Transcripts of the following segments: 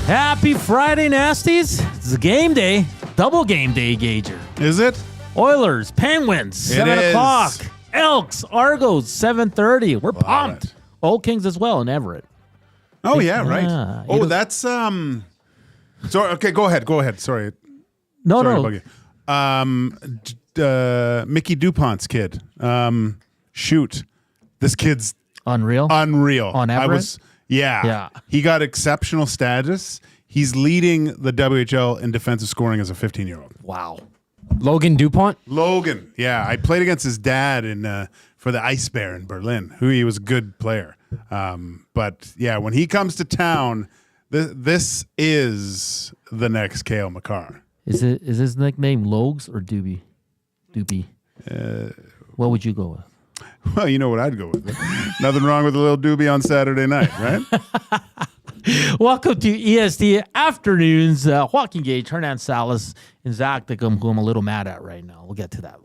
Happy Friday, Nasties. It's a game day. Double game day, Gager. Is it? Oilers, Penguins, 7 o'clock. Elks, Argos, 7:30. We're pumped. Old Kings as well in Everett. Oh, yeah, right. Oh, that's... Sorry, okay, go ahead. Sorry. No. Mickey DuPont's kid. Shoot. This kid's... Unreal. On Everett? Yeah. He got exceptional status. He's leading the WHL in defensive scoring as a 15-year-old. Wow. Logan DuPont? Logan. Yeah. I played against his dad for the Ice Bear in Berlin, he was a good player. But, yeah, when he comes to town, this is the next Cale Makar. Is his nickname Logs or Doobie? Doobie. What would you go with? Well, you know what I'd go with. Nothing wrong with a little doobie on Saturday night, right? Welcome to EST Afternoons. Joaquin Gage, Hernan Salas, and Zach Dickham, who I'm a little mad at right now. We'll get to that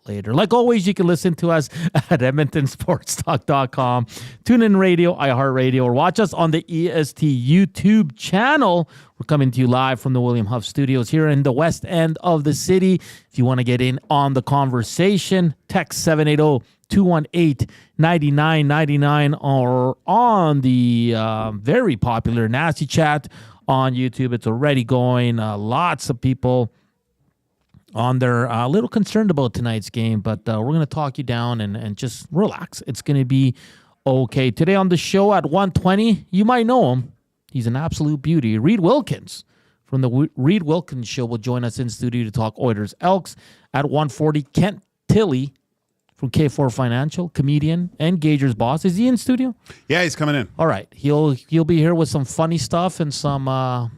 later. Like always, you can listen to us at EdmontonSportsTalk.com, TuneIn Radio, iHeartRadio, or watch us on the EST YouTube channel. We're coming to you live from the William Huff Studios here in the west end of the city. If you want to get in on the conversation, text 780-218-9999 or on the very popular Nasty Chat on YouTube. It's already going. Lots of people on there, a little concerned about tonight's game, but we're going to talk you down and just relax. It's going to be okay. Today on the show at 1:20, you might know him. He's an absolute beauty. Reid Wilkins from the Reid Wilkins Show will join us in studio to talk Oilers Elks. At 1:40, Kent Tilley from K4 Financial, comedian and Gagers boss. Is he in studio? Yeah, he's coming in. All right. He'll be here with some funny stuff and some we'll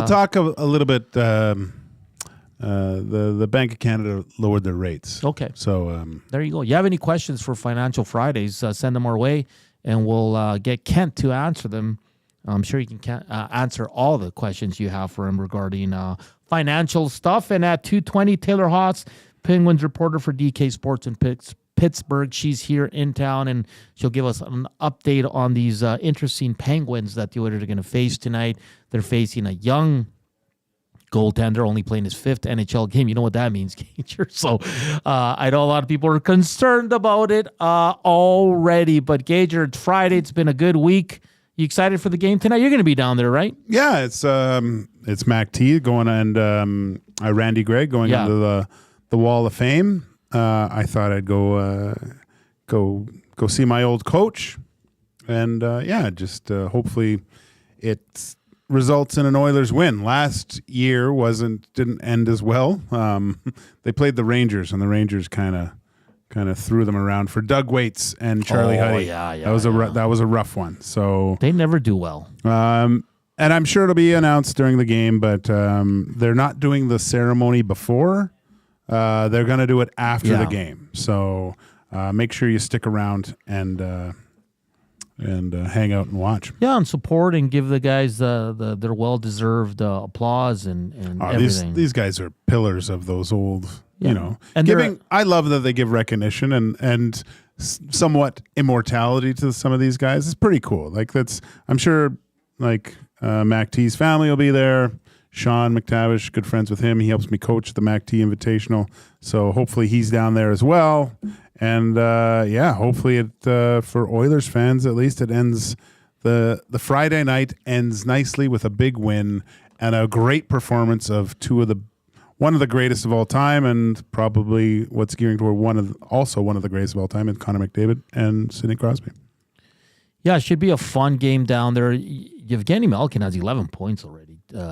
talk a little bit. The Bank of Canada lowered their rates. Okay. So there you go. You have any questions for Financial Fridays, send them our way, and we'll get Kent to answer them. I'm sure he can answer all the questions you have for him regarding financial stuff. And at 2:20, Taylor Haase, Penguins reporter for DK Sports in Pittsburgh. She's here in town, and she'll give us an update on these interesting Penguins that the Oilers are going to face tonight. They're facing a young goaltender, only playing his 5th NHL game. You know what that means, Gager. So I know a lot of people are concerned about it already. But Gager, it's Friday. It's been a good week. You excited for the game tonight? You're going to be down there, right? Yeah, it's Mac T going and Randy Gregg going into the Wall of Fame. I thought I'd go see my old coach, and hopefully it results in an Oilers win. Last year didn't end as well. They played the Rangers, and the Rangers kind of threw them around for Doug Waits and Charlie Huddy. That was a rough one. So they never do well. And I'm sure it'll be announced during the game, but they're not doing the ceremony before. They're going to do it after the game. So make sure you stick around and hang out and watch. Yeah, and support and give the guys their well-deserved applause and everything. These guys are pillars of those old, and I love that they give recognition and somewhat immortality to some of these guys. It's pretty cool. I'm sure Mac T's family will be there. Sean MacTavish, good friends with him. He helps me coach the Mac T Invitational. So hopefully he's down there as well. And hopefully it for Oilers fans at least, it ends the Friday night ends nicely with a big win and a great performance of one of the greatest of all time, and probably what's gearing toward one of the greatest of all time, and Connor McDavid and Sidney Crosby. Yeah, it should be a fun game down there. Evgeny Malkin has 11 points already.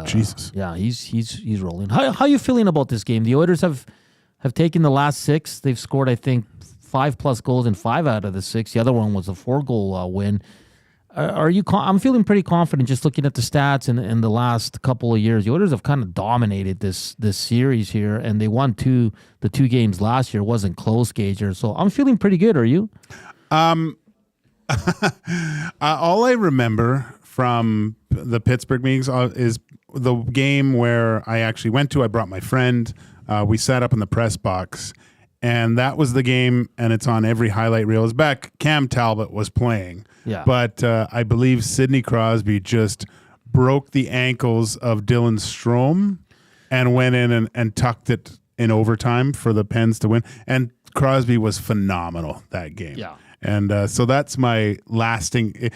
Jesus. Yeah, he's rolling. How are you feeling about this game? The Oilers have taken the last 6. They've scored, I think, 5+ goals in 5 out of the 6. The other one was a 4-goal win. I'm feeling pretty confident just looking at the stats in the last couple of years. The Oilers have kind of dominated this series here, and they won the 2 games last year. It wasn't close, Gager. So I'm feeling pretty good. Are you? All I remember from the Pittsburgh meetings is the game where I actually went to. I brought my friend. We sat up in the press box, and that was the game, and it's on every highlight reel. It was back. Cam Talbot was playing, but I believe Sidney Crosby just broke the ankles of Dylan Strome and went in and tucked it in overtime for the Pens to win. And Crosby was phenomenal that game. Yeah. And so that's my lasting.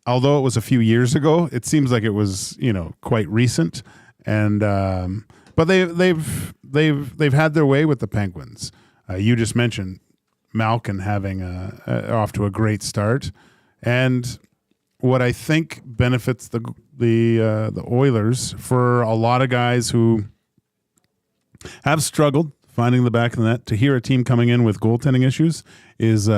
Although it was a few years ago, it seems like it was quite recent. And but they've had their way with the Penguins. You just mentioned Malkin having off to a great start, and what I think benefits the Oilers for a lot of guys who have struggled finding the back of the net, to hear a team coming in with goaltending issues is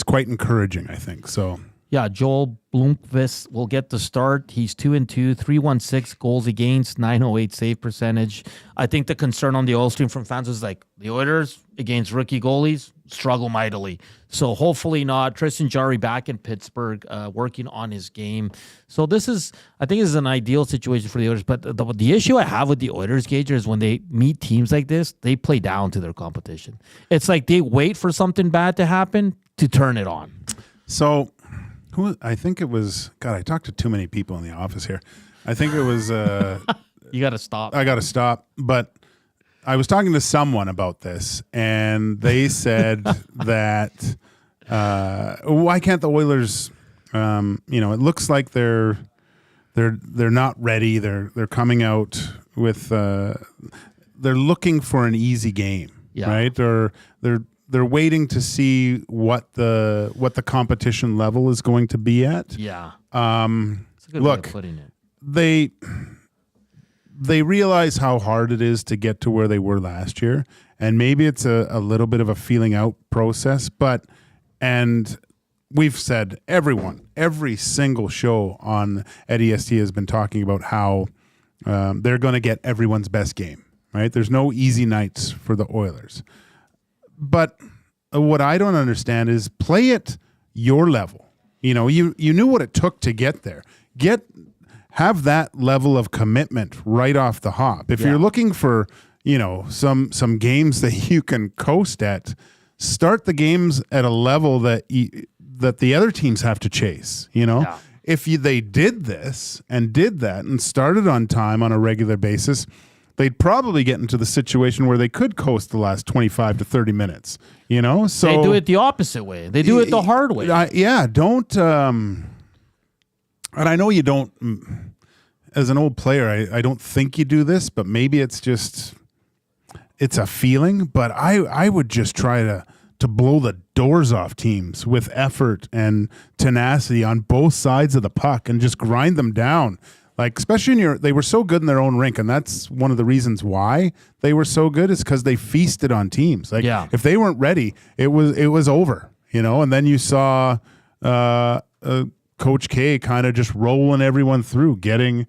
quite encouraging, I think. So yeah, Joel Blomqvist will get the start. He's 2-2, 316 goals against, 908 save percentage. I think the concern on the Oilers team from fans was like the Oilers against rookie goalies struggle mightily. So hopefully not. Tristan Jarry back in Pittsburgh, working on his game. So I think this is an ideal situation for the Oilers. But the issue I have with the Oilers, Gager, is when they meet teams like this, they play down to their competition. It's like they wait for something bad to happen to turn it on. So I think it was, God, I talked to too many people in the office here. I think it was... you got to stop. I got to stop. But I was talking to someone about this, and they said that why can't the Oilers, it looks like they're not ready. They're coming out with, they're looking for an easy game, right? They're waiting to see what the competition level is going to be at. Yeah. It's a good way of putting it. They realize how hard it is to get to where they were last year, and maybe it's a little bit of a feeling out process. And we've said every single show at EST has been talking about how they're going to get everyone's best game. Right? There's no easy nights for the Oilers. But what I don't understand is play at your level. You knew what it took to get there. Have that level of commitment right off the hop. If you're looking for, some games that you can coast at, start the games at a level that the other teams have to chase. If they did this and did that and started on time on a regular basis, they'd probably get into the situation where they could coast the last 25 to 30 minutes, So they do it the opposite way. They do it the hard way. Don't. And I know you don't. As an old player, I don't think you do this, but maybe it's a feeling. But I would just try to blow the doors off teams with effort and tenacity on both sides of the puck and just grind them down. Like, especially they were so good in their own rink, and that's one of the reasons why they were so good is because they feasted on teams. Like, if they weren't ready, it was over, And then you saw Coach K kind of just rolling everyone through, getting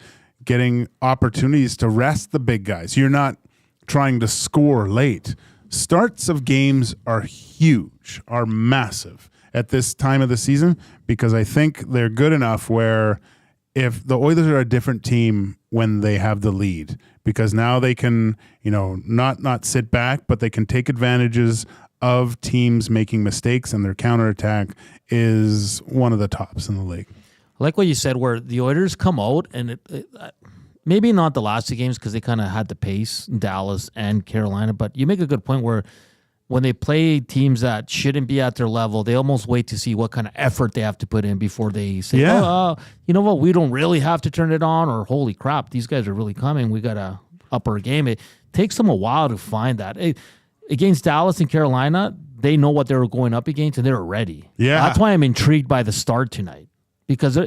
opportunities to rest the big guys. You're not trying to score late. Starts of games are huge, are massive at this time of the season, because I think they're good enough where if the Oilers are a different team when they have the lead, because now they can, not sit back, but they can take advantages of teams making mistakes, and their counterattack is one of the tops in the league. I like what you said, where the Oilers come out, and maybe not the last two games because they kind of had the pace, Dallas and Carolina, but you make a good point where when they play teams that shouldn't be at their level, they almost wait to see what kind of effort they have to put in before they say, you know what, we don't really have to turn it on, or holy crap, these guys are really coming. We got to up our game. It takes them a while to find that. Against Dallas and Carolina, they know what they were going up against, and they're ready. Yeah. That's why I'm intrigued by the start tonight, because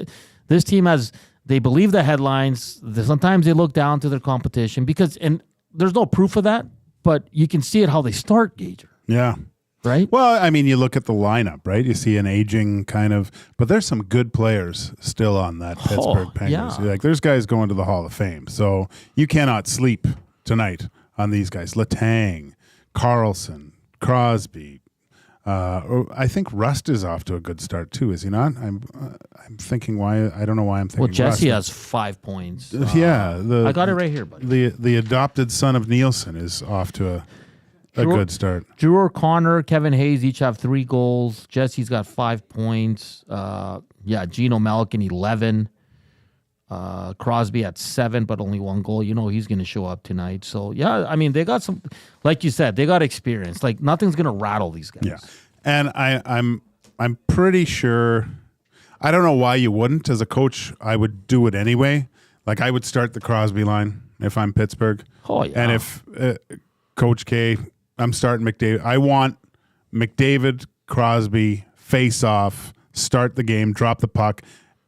this team they believe the headlines. Sometimes they look down to their competition and there's no proof of that, but you can see it how they start, Gager. Yeah. Right? Well, I mean, you look at the lineup, right? You see an aging kind of, but there's some good players still on that Pittsburgh Penguins. Yeah. Like, there's guys going to the Hall of Fame. So you cannot sleep tonight on these guys. Letang, Carlson, Crosby. I think Rust is off to a good start too, is he not? I'm thinking why. I don't know why I'm thinking. Well, Jesse Rust. has 5 points. I got it right here, buddy. The adopted son of Nielsen is off to a good start. Drew O'Connor, Kevin Hayes each have 3 goals. Jesse's got 5 points. Gino Malkin 11. Crosby at 7, but only 1 goal. You know he's going to show up tonight. So yeah, I mean they got some, like you said, they got experience. Like nothing's going to rattle these guys. Yeah, and I'm pretty sure. I don't know why you wouldn't. As a coach, I would do it anyway. Like I would start the Crosby line if I'm Pittsburgh. Oh yeah. And if Coach K, I'm starting McDavid. I want McDavid, Crosby face off, start the game, drop the puck,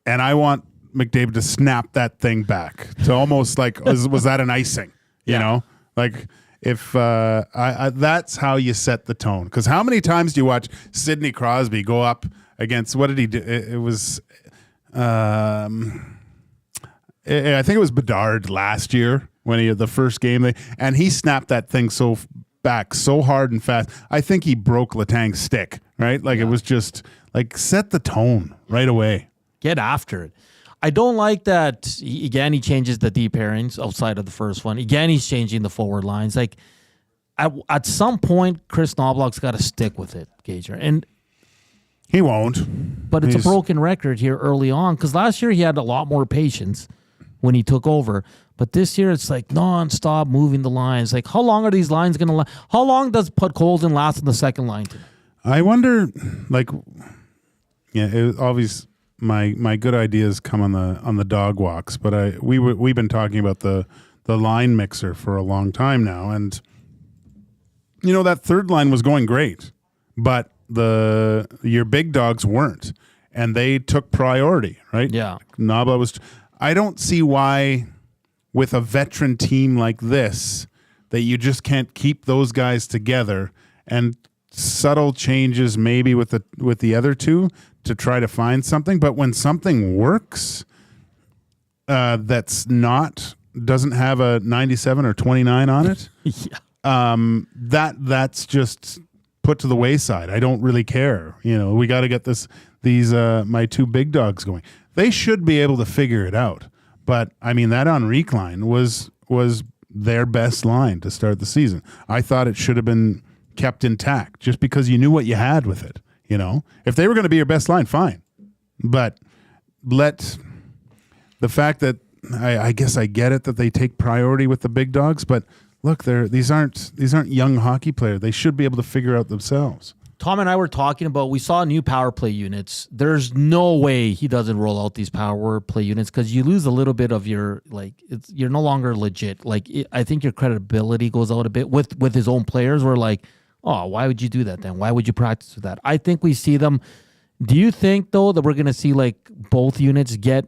and I want McDavid to snap that thing back to almost like was that an icing? You know, like if that's how you set the tone. Because how many times do you watch Sidney Crosby go up against what did he do? It was I think it was Bedard last year when he had the first game and he snapped that thing back so hard and fast. I think he broke Letang's stick. Right, like it was just like set the tone right away. Get after it. I don't like that. Again, he changes the D pairings outside of the first one. Again, he's changing the forward lines. Like at some point, Chris Knobloch's got to stick with it, Gager. And he won't. But it's a broken record here early on because last year he had a lot more patience when he took over. But this year it's like nonstop moving the lines. Like how long are these lines going to last? How long does Podkolzin last in the second line today? I wonder, like, yeah, it was obvious. My good ideas come on the dog walks, but we've been talking about the line mixer for a long time now, and you know that third line was going great, but your big dogs weren't, and they took priority, right? Yeah, Naba was. I don't see why, with a veteran team like this, that you just can't keep those guys together and subtle changes maybe with the other two to try to find something. But when something works doesn't have a 97 or 29 on it, that's just put to the wayside. I don't really care. You know, we got to get these my 2 big dogs going. They should be able to figure it out. But I mean, that Enrique line was their best line to start the season. I thought it should have been kept intact just because you knew what you had with it. You know, if they were going to be your best line, fine. But the fact that I guess I get it that they take priority with the big dogs, but look, these aren't young hockey players. They should be able to figure out themselves. Tom and I were talking about, we saw new power play units. There's no way he doesn't roll out these power play units because you lose a little bit of your, you're no longer legit. I think your credibility goes out a bit with his own players. We're like, oh, why would you do that then? Why would you practice with that? I think we see them. Do you think, though, that we're going to see, both units get,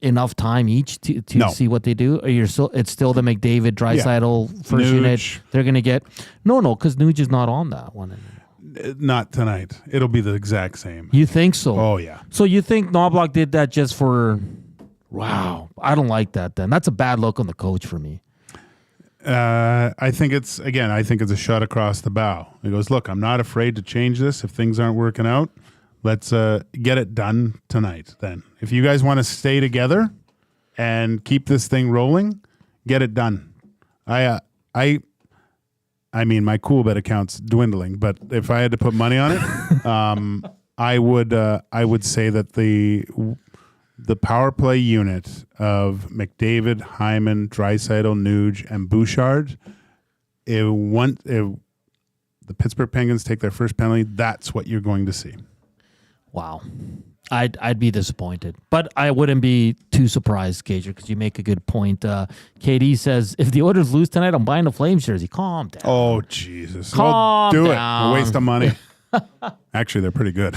enough time each to see what they do? Or it's still the McDavid, Draisaitl first Nuge. unit they're going to get? No, because Nuge is not on that one anymore. Not tonight. It'll be the exact same. You think so? Oh, yeah. So you think Knobloch did that just for... Wow. I don't like that then. That's a bad look on the coach for me. I think it's a shot across the bow. He goes, look, I'm not afraid to change this if things aren't working out. Let's get it done tonight then. If you guys want to stay together and keep this thing rolling, get it done. I mean, my cool bet account's dwindling, but if I had to put money on it, I would say that the power play unit of McDavid, Hyman, Draisaitl, Nuge, and Bouchard, the Pittsburgh Penguins take their first penalty, that's what you're going to see. Wow. I'd be disappointed, but I wouldn't be too surprised, Gager, because you make a good point. KD says, if the Oilers lose tonight, I'm buying the Flames jersey. Calm down. Oh, Jesus. Calm do down. it. A waste of money. Actually, they're pretty good.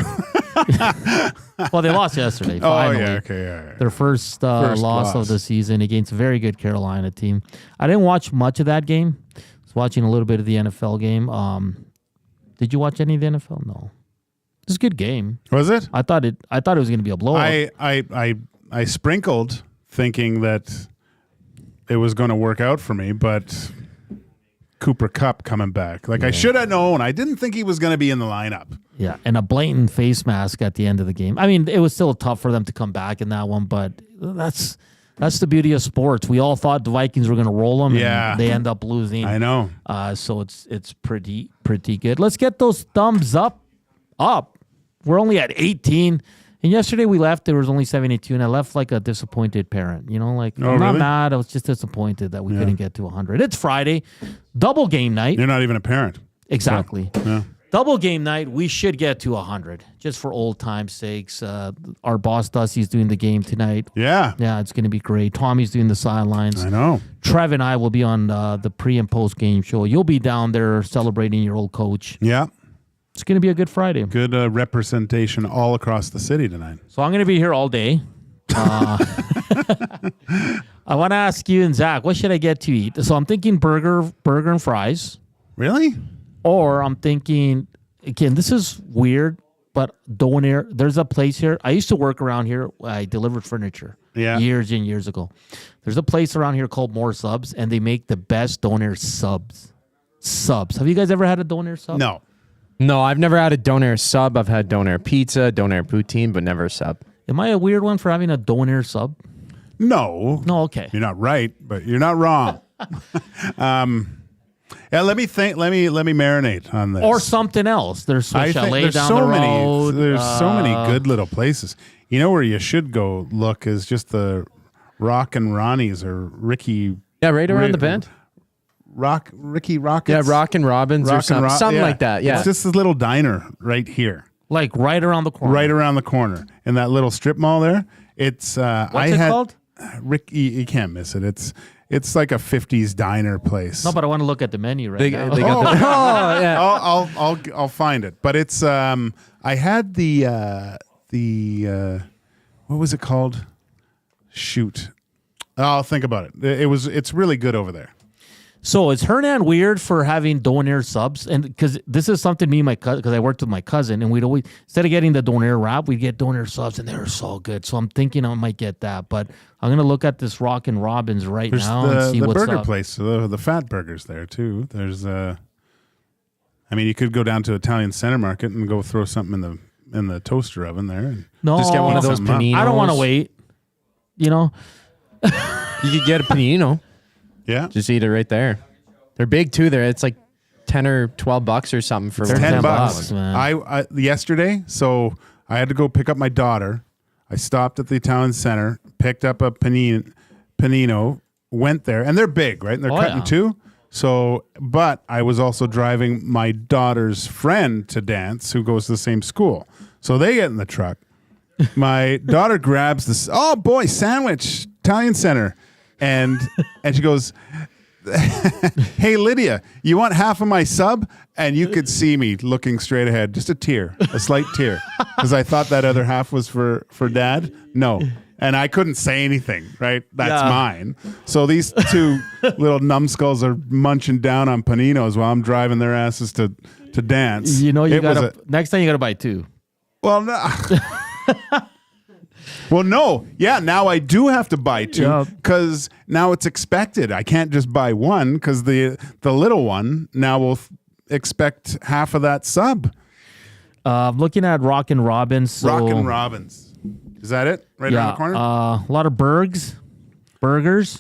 Well, they lost yesterday, finally. Oh, yeah, okay. Yeah. Their first loss of the season against a very good Carolina team. I didn't watch much of that game. I was watching a little bit of the NFL game. Did you watch any of the NFL? No. It was a good game. Was it? I thought it was going to be a blowout. I sprinkled thinking that it was going to work out for me, but Cooper Kupp coming back. I should have known. I didn't think he was going to be in the lineup. Yeah, and a blatant face mask at the end of the game. I mean, it was still tough for them to come back in that one, but that's That's the beauty of sports. We all thought the Vikings were going to roll them, and they end up losing. I know. So it's pretty good. Let's get those thumbs up. We're only at 18. And yesterday we left, there was only 72, and I left like a disappointed parent. I'm not mad. I was just disappointed that we couldn't get to 100. It's Friday, double game night. You're not even a parent. Exactly. Yeah. Double game night, we should get to 100, just for old time's sakes. Our boss, Dusty's doing the game tonight. Yeah. Yeah, it's going to be great. Tommy's doing the sidelines. I know. Trev and I will be on the pre- and post-game show. You'll be down there celebrating your old coach. Yeah. It's going to be a good Friday. Good representation all across the city tonight. So I'm going to be here all day. I want to ask you and Zach, what should I get to eat? So I'm thinking burger and fries. Really? Or I'm thinking, again, this is weird, but Donair, there's a place here. I used to work around here. I delivered furniture years and years ago. There's a place around here called More Subs, and they make the best Donair subs. Have you guys ever had a Donair sub? No, I've never had a Donair sub. I've had Donair pizza, Donair poutine, but never a sub. Am I a weird one for having a Donair sub? No. No, okay. You're not right, but you're not wrong. Let me think. Let me marinate on this. Or something else. There's a chalet down the road. There's so many good little places. You know where you should go look is just the Rock and Ronnie's or Ricky. Yeah, right around the bend. Ricky Rockets. Yeah, Rock and Robins or something like that. Yeah. It's just this little diner right here. Like right around the corner. Right around the corner. In that little strip mall there. It's What's it called? Ricky, you can't miss it. It's like a 50s diner place. No, but I want to look at the menu right now. They got the, I'll find it. But it's I had the what was it called? Shoot. I'll think about it. It's really good over there. So is Hernan weird for having Donair subs? And because this is something me and my cousin, because I worked with my cousin, and we'd always, instead of getting the Donair wrap, we'd get Donair subs, and they were so good. So I'm thinking I might get that. But I'm going to look at this Rock and Robins now and see what's up. There's the burger place, the fat burgers there too. There's you could go down to Italian Center Market and go throw something in the toaster oven there. No, just get one of those paninos. I don't want to wait. You could get a panino. Yeah. Just eat it right there. They're big too there. It's like $10 or $12 or something for $10. Man. I yesterday, so I had to go pick up my daughter. I stopped at the Italian Center, picked up a panino, went there, and they're big, right? And they're cutting too. So, but I was also driving my daughter's friend to dance who goes to the same school. So they get in the truck. My daughter grabs this, sandwich, Italian Center. And she goes, "Hey, Lydia, you want half of my sub?" And you could see me looking straight ahead, just a slight tear, because I thought that other half was for Dad. No. And I couldn't say anything, right? That's mine. So these two little numbskulls are munching down on paninos while I'm driving their asses to dance. Next time you got to buy two. Well, no. Well, no. Yeah, now I do have to buy two because now it's expected. I can't just buy one because the little one now will expect half of that sub. Looking at Rock and Robins. So, Rock and Robins. Is that it? Right around the corner? A lot of burgers.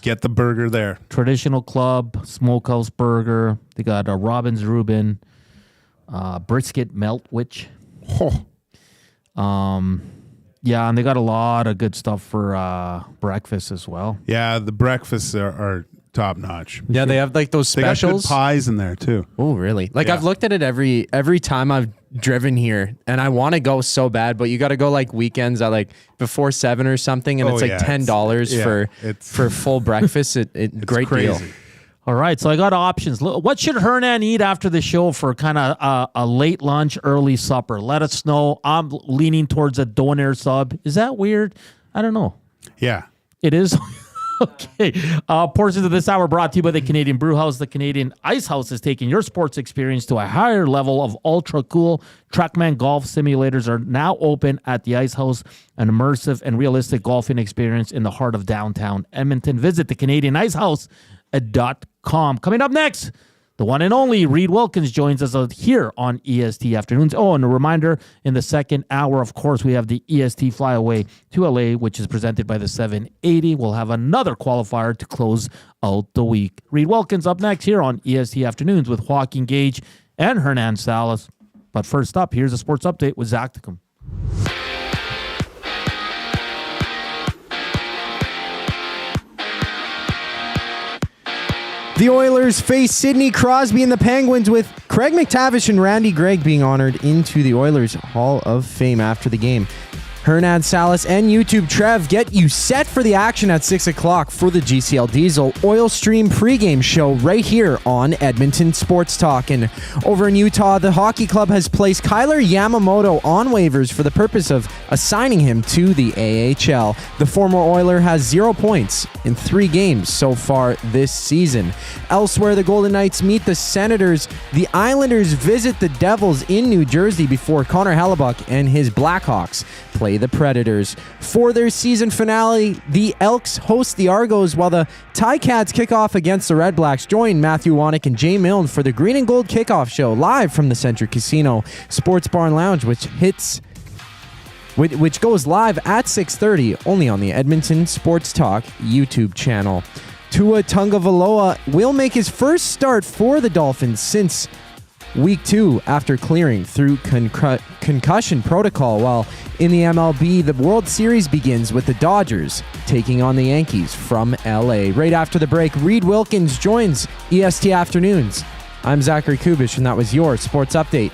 Get the burger there. Traditional Club, Smokehouse Burger. They got a Robins Reuben, brisket Meltwich. Yeah, and they got a lot of good stuff for breakfast as well. Yeah, the breakfasts are top notch. Yeah, they have like those specials. They got good pies in there too. Oh, really? Like I've looked at it every time I've driven here, and I want to go so bad, but you got to go like weekends at like before 7 or something, and it's like $10 for full breakfast. It's great crazy deal. All right, so I got options. What should Hernan eat after the show for kind of a late lunch, early supper? Let us know. I'm leaning towards a Donair sub. Is that weird? I don't know. Yeah. It is? Okay. Portions of this hour brought to you by the Canadian Brew House. The Canadian Ice House is taking your sports experience to a higher level of ultra cool. Trackman golf simulators are now open at the Ice House, an immersive and realistic golfing experience in the heart of downtown Edmonton. Visit the Canadian Ice House.com. Coming up next, The one and only Reid Wilkins joins us here on EST Afternoons. Oh, and a reminder, in the second hour, of course, we have the EST Fly Away to LA, which is presented by the 780. We'll have another qualifier to close out the week. Reid Wilkins up next here on EST Afternoons with Joaquin Gage and Hernan Salas. But first up, here's a sports update with Zacticum. The Oilers face Sidney Crosby and the Penguins, with Craig MacTavish and Randy Gregg being honored into the Oilers Hall of Fame after the game. Hernan Salas and YouTube Trev get you set for the action at 6 o'clock for the GCL Diesel Oil Stream pregame show right here on Edmonton Sports Talk. And over in Utah, the hockey club has placed Kyler Yamamoto on waivers for the purpose of assigning him to the AHL. The former Oiler has 0 points in 3 games so far this season. Elsewhere, the Golden Knights meet the Senators. The Islanders visit the Devils in New Jersey before Connor Hellebuck and his Blackhawks play the Predators. For their season finale, the Elks host the Argos, while the Ticats kick off against the Red Blacks. Join Matthew Wannick and Jay Milne for the Green and Gold Kickoff Show live from the Century Casino Sports Bar and Lounge, which goes live at 6:30 only on the Edmonton Sports Talk YouTube channel. Tua Tagovailoa will make his first start for the Dolphins since Week 2 after clearing through concussion protocol, while in the MLB, the World Series begins with the Dodgers taking on the Yankees from LA. Right after the break, Reid Wilkins joins EST Afternoons. I'm Zachary Kubish, and that was your sports update.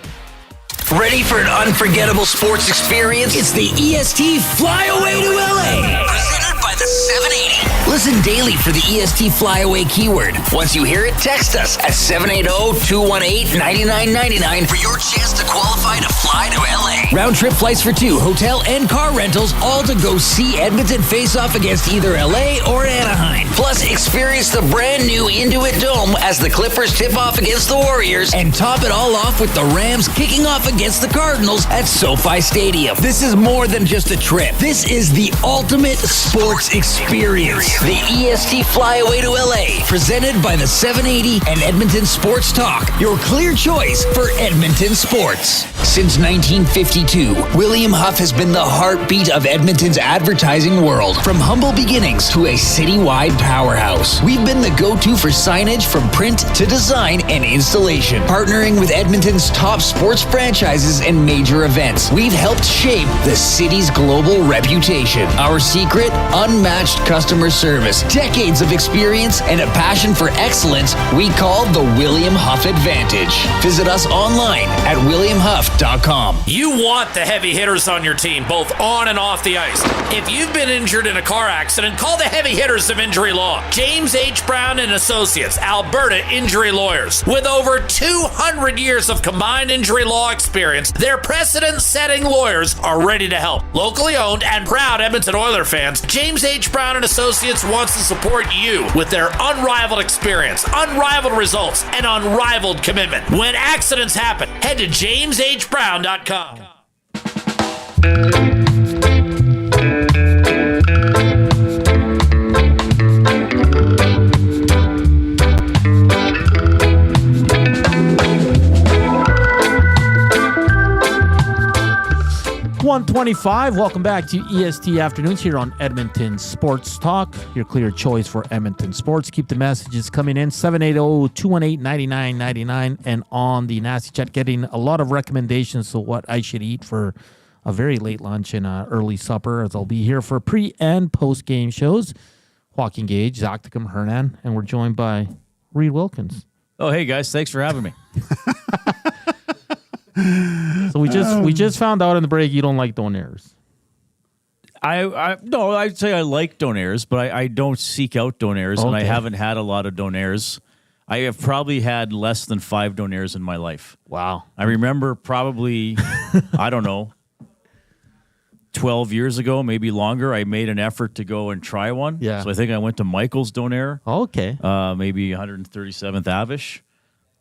Ready for an unforgettable sports experience? It's the EST Fly Away to LA. Presented by the 780. Listen daily for the EST Fly Away keyword. Once you hear it, text us at 780-218-9999 for your chance to qualify to fly to LA. Round trip flights for 2, hotel and car rentals, all to go see Edmonton face off against either LA or Anaheim. Plus, experience the brand new Intuit Dome as the Clippers tip off against the Warriors, and top it all off with the Rams kicking off against the Cardinals at SoFi Stadium. This is more than just a trip. This is the ultimate sports experience. The EST Fly Away to LA, presented by the 780 and Edmonton Sports Talk, your clear choice for Edmonton sports. Since 1952, William Huff has been the heartbeat of Edmonton's advertising world. From humble beginnings to a citywide powerhouse, we've been the go-to for signage from print to design and installation. Partnering with Edmonton's top sports franchises and major events, we've helped shape the city's global reputation. Our secret? Unmatched customer service, decades of experience, and a passion for excellence we call the William Huff Advantage. Visit us online at williamhuff.com. You want the heavy hitters on your team, both on and off the ice. If you've been injured in a car accident, call the heavy hitters of injury law. James H. Brown and Associates, Alberta Injury Lawyers. With over 200 years of combined injury law experience, their precedent-setting lawyers are ready to help. Locally owned and proud Edmonton Oilers fans, James H. Brown and Associates wants to support you with their unrivaled experience, unrivaled results, and unrivaled commitment. When accidents happen, head to jameshbrown.com. 125. Welcome back to EST Afternoons here on Edmonton Sports Talk, your clear choice for Edmonton sports. Keep the messages coming in, 780-218-9999, and on the Nasty Chat, getting a lot of recommendations of what I should eat for a very late lunch and early supper, as I'll be here for pre- and post-game shows. Joaquin Gage, Zacticum, Hernan, and we're joined by Reid Wilkins. Oh, hey, guys. Thanks for having me. So we just found out in the break you don't like donaires. No, I'd say I like donaires, but I don't seek out donaires, Okay. and I haven't had a lot of donaires. I have probably had less than 5 donaires in my life. Wow. I remember probably, I don't know, 12 years ago, maybe longer, I made an effort to go and try one. Yeah. So I think I went to Michael's Donaire, Okay. maybe 137th Avish.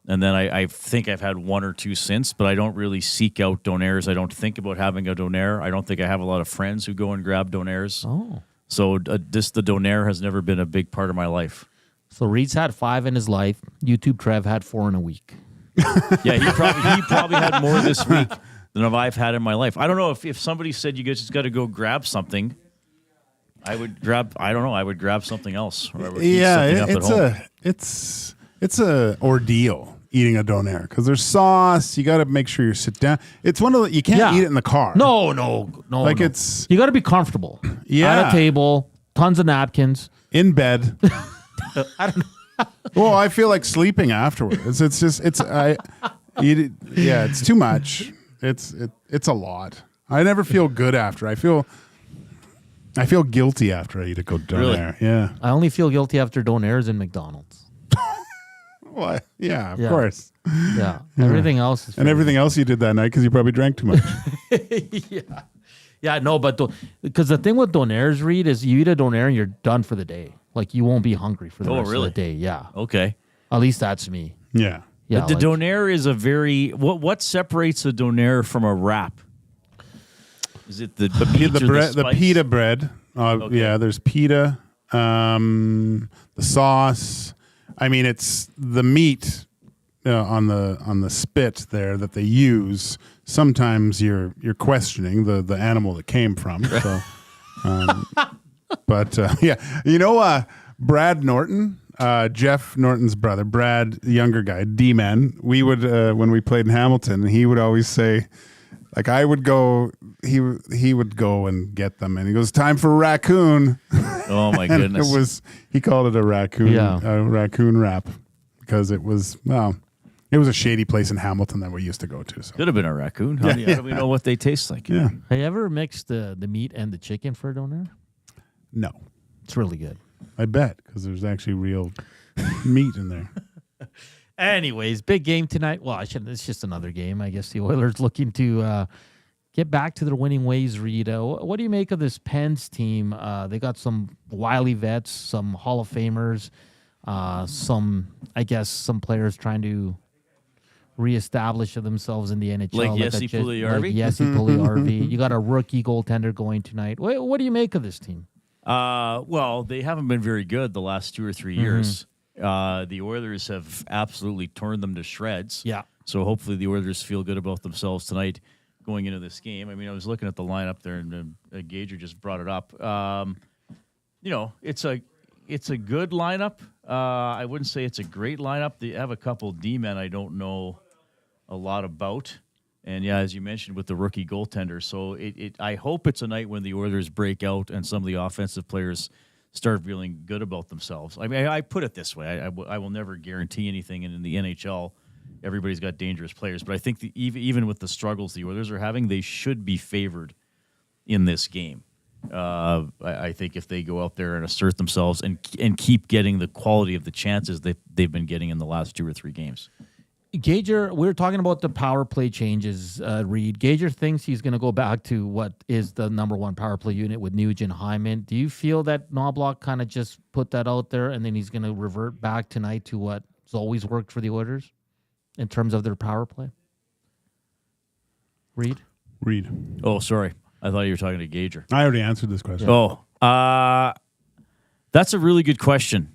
And then I think I've had 1 or 2 since, but I don't really seek out donaires. I don't think about having a donaire. I don't think I have a lot of friends who go and grab donaires. Oh. So the donaire has never been a big part of my life. So Reid's had 5 in his life. YouTube Trev had 4 in a week. Yeah, he probably had more this week than I've had in my life. I don't know if somebody said you guys just got to go grab something. I would grab something else. Or I would eat something up at home. It's a ordeal eating a donair because there's sauce. You got to make sure you sit down. It's one of the, you can't eat it in the car. No. It's you got to be comfortable. Yeah. At a table, tons of napkins. In bed. I don't know. Well, I feel like sleeping afterwards. It's too much. It's a lot. I never feel good after. I feel guilty after I eat a good donair. Really? Yeah. I only feel guilty after donairs in McDonald's. What? Yeah, of course. Yeah. Everything else is and everything else you did that night because you probably drank too much. Yeah, no, but because the thing with donairs, Reid, is you eat a donair and you're done for the day. Like you won't be hungry for the rest of the day. Yeah. Okay. At least that's me. Yeah. Yeah. But the donair is a very what separates a donair from a wrap? Is it the bread, the pita bread? Okay. Yeah, there's pita, the sauce. I mean, it's the meat on the spit there that they use. Sometimes you're questioning the animal that came from. So, but Brad Norton, Jeff Norton's brother, Brad, the younger guy, D-man. We would when we played in Hamilton, he would always say, like I would go, he would go and get them, and he goes, "Time for raccoon." Oh my goodness! He called it a raccoon wrap because it was it was a shady place in Hamilton that we used to go to. So. Could have been a raccoon. How do we know what they taste like? Yeah. Have you ever mixed the meat and the chicken for a donair? No. It's really good. I bet because there's actually real meat in there. Anyways, big game tonight. Well, it's just another game. I guess the Oilers looking to get back to their winning ways, Reid. What do you make of this Pens team? They got some wily vets, some Hall of Famers, some players trying to reestablish themselves in the NHL. Like Jesse Puljujärvi. You got a rookie goaltender going tonight. What do you make of this team? Well, they haven't been very good the last 2 or 3 years. The Oilers have absolutely torn them to shreds. Yeah. So hopefully the Oilers feel good about themselves tonight going into this game. I mean, I was looking at the lineup there, and Gager just brought it up. It's a good lineup. I wouldn't say it's a great lineup. They have a couple D-men I don't know a lot about. And, yeah, as you mentioned, with the rookie goaltender. So I hope it's a night when the Oilers break out and some of the offensive players start feeling good about themselves. I mean, I put it this way. I will never guarantee anything. And in the NHL, everybody's got dangerous players. But I think even with the struggles the Oilers are having, they should be favored in this game. I think if they go out there and assert themselves and keep getting the quality of the chances they've been getting in the last 2 or 3 games. Gager, we were talking about the power play changes, Reid. Gager thinks he's going to go back to what is the number 1 power play unit with Nugent Hyman. Do you feel that Knoblauch kind of just put that out there and then he's going to revert back tonight to what's always worked for the Oilers in terms of their power play? Reid? Oh, sorry. I thought you were talking to Gager. I already answered this question. Yeah. Oh, that's a really good question.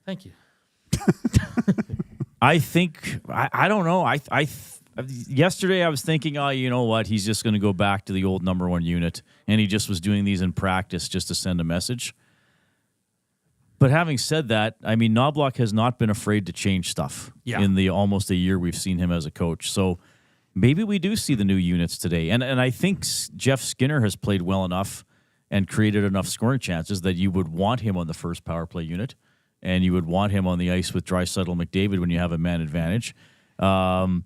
Thank you. I think I don't know. Yesterday I was thinking, you know what? He's just going to go back to the old number 1 unit, and he just was doing these in practice just to send a message. But having said that, I mean, Knoblauch has not been afraid to change stuff in the almost a year we've seen him as a coach. So maybe we do see the new units today, and I think Jeff Skinner has played well enough and created enough scoring chances that you would want him on the first power play unit. And you would want him on the ice with Draisaitl and McDavid when you have a man advantage. Arvidsson,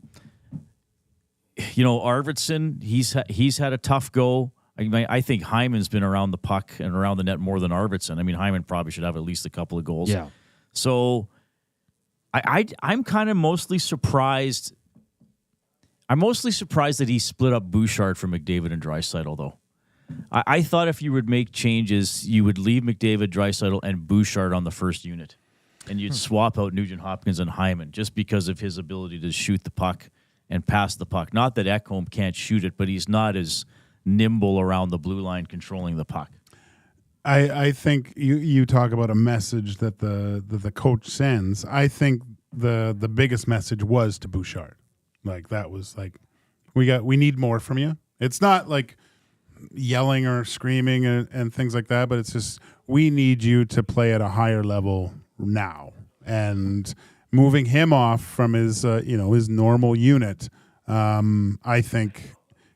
he's had a tough go. I think Hyman's been around the puck and around the net more than Arvidsson. I mean, Hyman probably should have at least a couple of goals. Yeah. So I'm kind of mostly surprised. I'm mostly surprised that he split up Bouchard from McDavid and Draisaitl, though. I thought if you would make changes, you would leave McDavid, Draisaitl, and Bouchard on the first unit. And you'd swap out Nugent Hopkins and Hyman just because of his ability to shoot the puck and pass the puck. Not that Ekholm can't shoot it, but he's not as nimble around the blue line controlling the puck. I think you talk about a message that the coach sends. I think the biggest message was to Bouchard. Like that was like we need more from you. It's not like yelling or screaming and things like that, but it's just we need you to play at a higher level now. And moving him off from his his normal unit, I think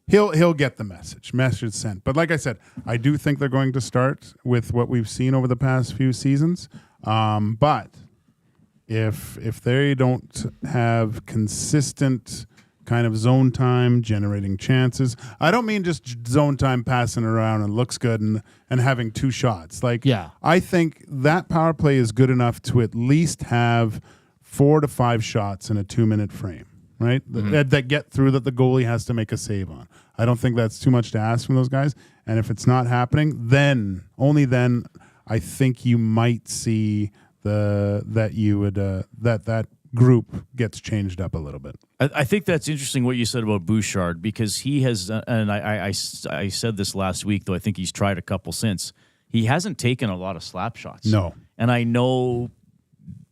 he'll get the message sent. But like I said, I do think they're going to start with what we've seen over the past few seasons. But if they don't have consistent kind of zone time, generating chances, I don't mean just zone time passing around and looks good and having 2 shots. I think that power play is good enough to at least have 4 to 5 shots in a 2-minute frame. Right? Mm-hmm. That get through that the goalie has to make a save on. I don't think that's too much to ask from those guys. And if it's not happening, then, only then, I think you might see that group gets changed up a little bit. I think that's interesting what you said about Bouchard, because he has, and I said this last week, though I think he's tried a couple since, he hasn't taken a lot of slap shots. No. And I know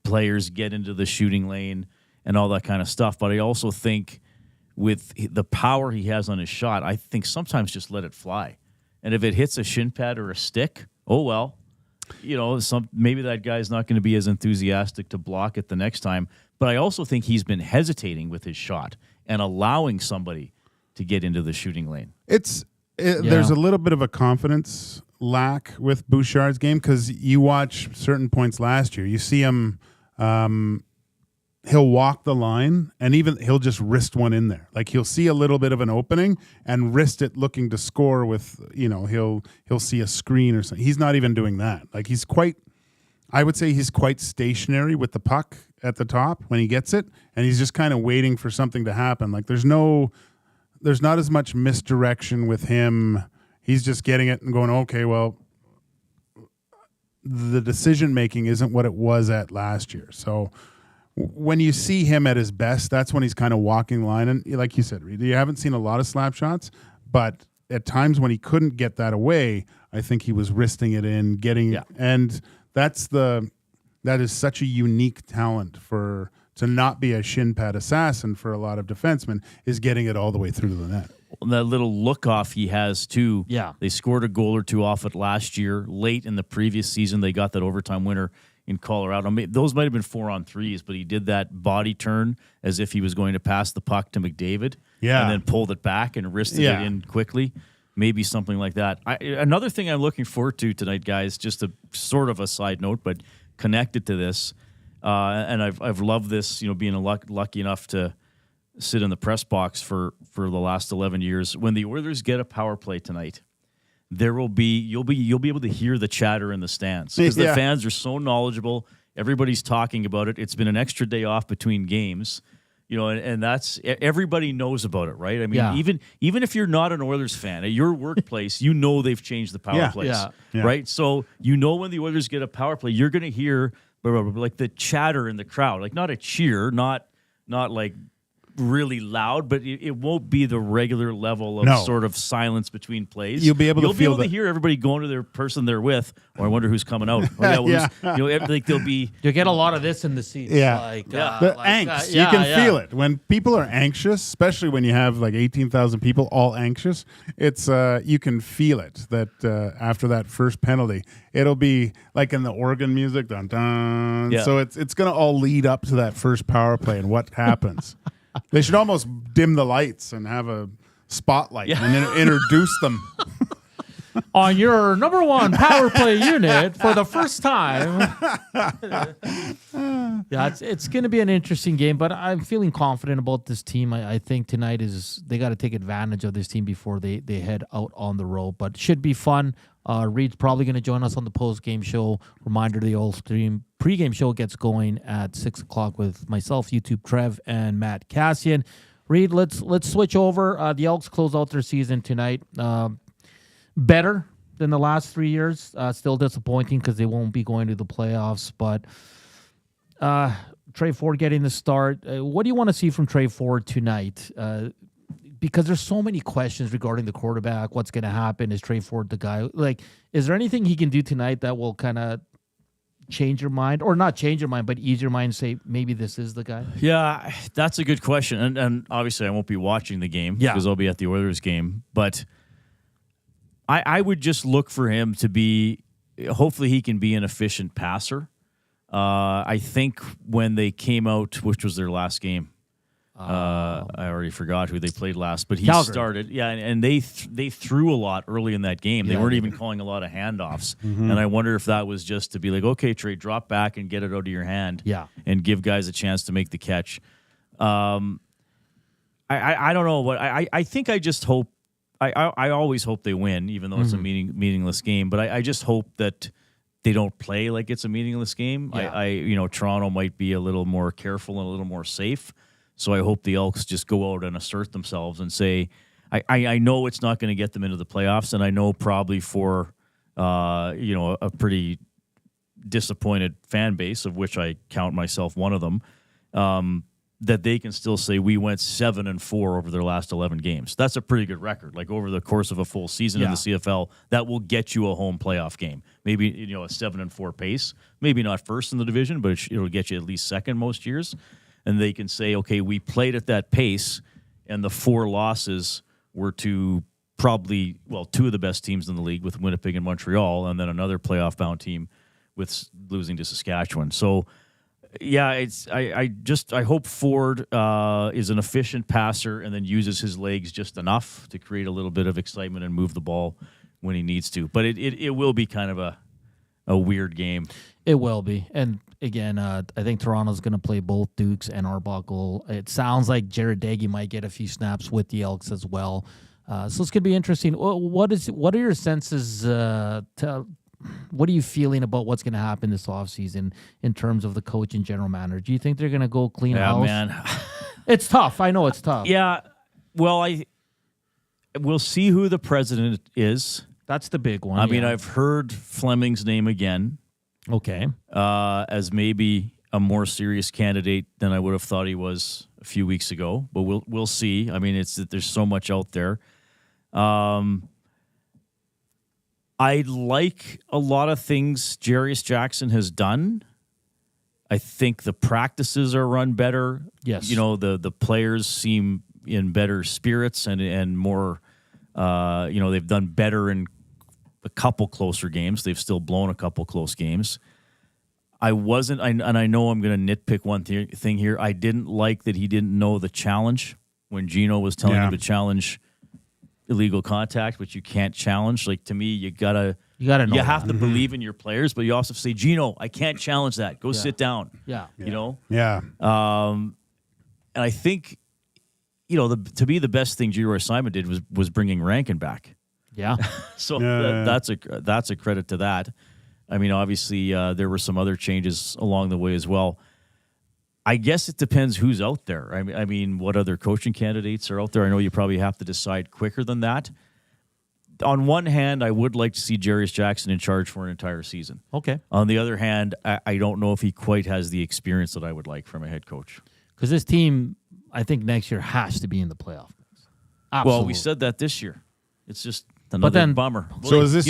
players get into the shooting lane and all that kind of stuff. But I also think with the power he has on his shot, I think sometimes just let it fly. And if it hits a shin pad or a stick, oh well. Maybe that guy's not going to be as enthusiastic to block it the next time. But I also think he's been hesitating with his shot and allowing somebody to get into the shooting lane. There's a little bit of a confidence lack with Bouchard's game, because you watch certain points last year. You see him... he'll walk the line, and even he'll just wrist one in there. Like he'll see a little bit of an opening and wrist it looking to score with, he'll see a screen or something. He's not even doing that. Like I would say he's quite stationary with the puck at the top when he gets it, and he's just kind of waiting for something to happen. Like there's not as much misdirection with him. He's just getting it and going, okay, well, the decision making isn't what it was at last year. So when you see him at his best, that's when he's kind of walking the line. And like you said, Reid, you haven't seen a lot of slap shots, but at times when he couldn't get that away, I think he was wristing it in, and that is such a unique talent to not be a shin pad assassin for a lot of defensemen, is getting it all the way through to the net. Well, that little look off he has too. Yeah. They scored a goal or two off it last year. Late in the previous season, they got that overtime winner in Colorado. Those might have been 4-on-3s, but he did that body turn as if he was going to pass the puck to McDavid, and then pulled it back and wristed it in quickly. Maybe something like that. Another thing I'm looking forward to tonight, guys, just a sort of a side note, but connected to this, and I've loved this, being lucky enough to sit in the press box for the last 11 years. When the Oilers get a power play tonight, you'll be able to hear the chatter in the stands, because the fans are so knowledgeable. Everybody's talking about it. It's been an extra day off between games, and that's, everybody knows about it, right? I mean, even if you're not an Oilers fan, at your workplace, they've changed the power plays, right? So when the Oilers get a power play, you're going to hear like the chatter in the crowd, like not a cheer, not like really loud, but it won't be the regular level of sort of silence between plays. You'll be able to hear everybody going to their person they're with, or I wonder who's coming out. You'll get a lot of this in the seats. Yeah, the angst. You can feel it when people are anxious, especially when you have like 18,000 people all anxious. It's you can feel it that after that first penalty, it'll be like in the organ music, dun dun. Yeah. So it's going to all lead up to that first power play and what happens. They should almost dim the lights and have a spotlight and then introduce them. On your number one power play unit for the first time. It's going to be an interesting game, but I'm feeling confident about this team. I think tonight they got to take advantage of this team before they head out on the road, but it should be fun. Reid's probably going to join us on the post-game show. Reminder, the Old Stream pregame show gets going at 6 o'clock with myself, YouTube Trev, and Matt Cassian. Reid, let's switch over. The Elks close out their season tonight. Better than the last 3 years. Still disappointing because they won't be going to the playoffs. But Trey Ford getting the start. What do you want to see from Trey Ford tonight? because there's so many questions regarding the quarterback. What's going to happen? Is Trey Ford the guy? Like, is there anything he can do tonight that will kind of change your mind, or not change your mind, but ease your mind and say maybe this is the guy? Yeah, that's a good question. And obviously I won't be watching the game because I'll be at the Oilers game. But I would just look for him to be, hopefully he can be an efficient passer. I think when they came out, which was their last game, I already forgot who they played last, but he started. Yeah, and they threw a lot early in that game. They weren't even calling a lot of handoffs. And I wonder if that was just to be like, okay, Trey, drop back and get it out of your hand and give guys a chance to make the catch. I don't know. But I think I just hope, I always hope they win, even though it's a meaningless game. But I just hope that they don't play like it's a meaningless game. Toronto might be a little more careful and a little more safe. So I hope the Elks just go out and assert themselves and say, I know it's not going to get them into the playoffs, and I know probably for a pretty disappointed fan base, of which I count myself one of them, that they can still say we went 7-4 over their last 11 games. That's a pretty good record. Like over the course of a full season in the CFL, that will get you a home playoff game. Maybe a 7-4 pace. Maybe not first in the division, but it'll get you at least second most years. And they can say, okay, we played at that pace, and the 4 losses were to probably, two of the best teams in the league with Winnipeg and Montreal, and then another playoff-bound team with losing to Saskatchewan. So, yeah, I hope Ford is an efficient passer and then uses his legs just enough to create a little bit of excitement and move the ball when he needs to. But it will be kind of a weird game. It will be. And again, I think Toronto's going to play both Dukes and Arbuckle. It sounds like Jared Daggy might get a few snaps with the Elks as well. So it's going to be interesting. What are your senses? What are you feeling about what's going to happen this offseason in terms of the coach and general manager? Do you think they're going to go clean house? Yeah, man. It's tough. I know it's tough. Yeah. Well, we'll see who the president is. That's the big one. I mean, I've heard Fleming's name again. Okay. As maybe a more serious candidate than I would have thought he was a few weeks ago, but we'll see. I mean, there's so much out there. I like a lot of things Jarius Jackson has done. I think the practices are run better. Yes. The players seem in better spirits and more. They've done better in a couple closer games. They've still blown a couple close games. I know I'm going to nitpick one thing here. I didn't like that he didn't know the challenge when Gino was telling him to challenge illegal contact, which you can't challenge. Like, to me, you gotta know. You have to believe in your players, but you also have to say, Gino, I can't challenge that. Go sit down. Yeah. Yeah. And I think, to me, the best thing Giro Simon did was bringing Rankin back. Yeah. So that's a credit to that. I mean, obviously, there were some other changes along the way as well. I guess it depends who's out there. I mean, what other coaching candidates are out there? I know you probably have to decide quicker than that. On one hand, I would like to see Jarius Jackson in charge for an entire season. Okay. On the other hand, I don't know if he quite has the experience that I would like from a head coach. Because this team, I think next year has to be in the playoff. Absolutely. Well, we said that this year. It's just another bummer. So is this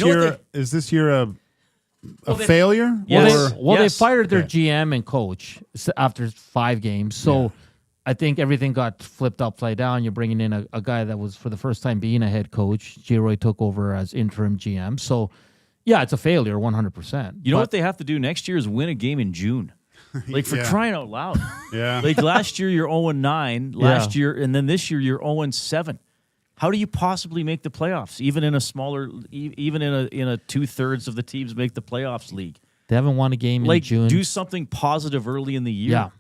year a failure? Yes. They fired their GM and coach after 5 games. So I think everything got flipped upside down. You're bringing in a guy that was, for the first time, being a head coach. Giroy took over as interim GM. So, yeah, it's a failure, 100%. You know what they have to do next year is win a game in June. Like, for crying out loud. Yeah. Like, last year you're 0-9. Last year, and then this year you're 0-7. How do you possibly make the playoffs? Even in a 2/3 of the teams make the playoffs league. They haven't won a game in June. Do something positive early in the year. Yeah.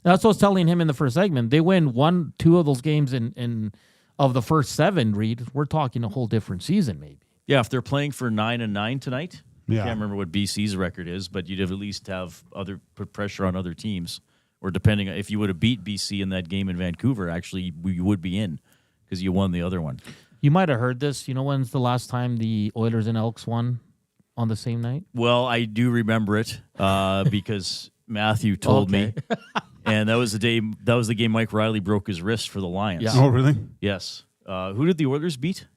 That's what I was telling him in the first segment. They win 1-2 of those games in of the first 7, Reid. We're talking a whole different season, maybe. Yeah, if they're playing for 9-9 tonight. Yeah. I can't remember what BC's record is, but you'd have at least put pressure on other teams. Or depending on if you would have beat BC in that game in Vancouver, actually you would be in. Because you won the other one. You might have heard this. You know when's the last time the Oilers and Elks won on the same night? Well, I do remember it because Matthew told me. And that was the game Mike Riley broke his wrist for the Lions. Yeah. Oh, really? Yes. Who did the Oilers beat?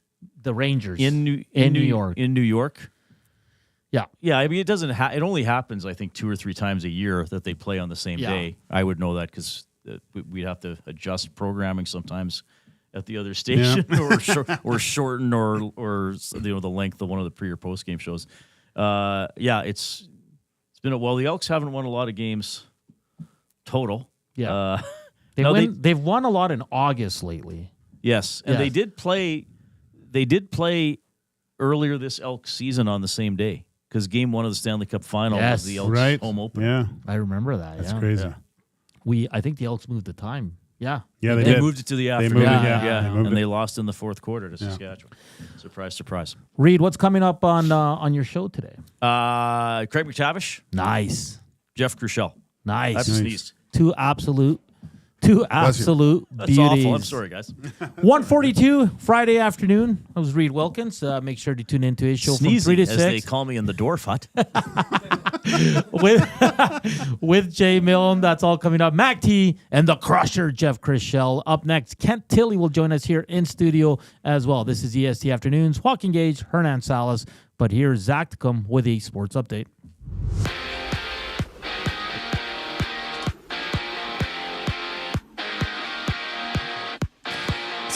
The Rangers In New York. In New York. Yeah. Yeah, I mean, it doesn't. It only happens, I think, 2 or 3 times a year that they play on the same day. I would know that because we'd have to adjust programming sometimes at the other station, or shorten, or the length of one of the pre or post game shows. It's been the Elks haven't won a lot of games total. Yeah, they've won a lot in August lately. Yes, and they did play. They did play earlier this Elks season on the same day. Because Game 1 of the Stanley Cup Final was the Elks home opener. Yeah, I remember that. That's crazy. Yeah. I think the Elks moved the time. Yeah, they moved it to the afternoon. They lost in the fourth quarter to Saskatchewan. Surprise, surprise. Reid, what's coming up on your show today? Craig MacTavish. Nice. Jeff Crushell. Nice. I have to sneeze. Two absolute That's beauties. awful. I'm sorry, guys. 1:42 Friday afternoon. I was Reid Wilkins. Make sure to tune into his show Sneezy, from 3 to 6. as they call me in the dwarf hut. with Jay Milne. That's all coming up. Mac T and the Crusher, Jeff Crushell. Up next, Kent Tilley will join us here in studio as well. This is EST Afternoons. Joaquin Gage, Hernan Salas. But here's Zach to come with a sports update.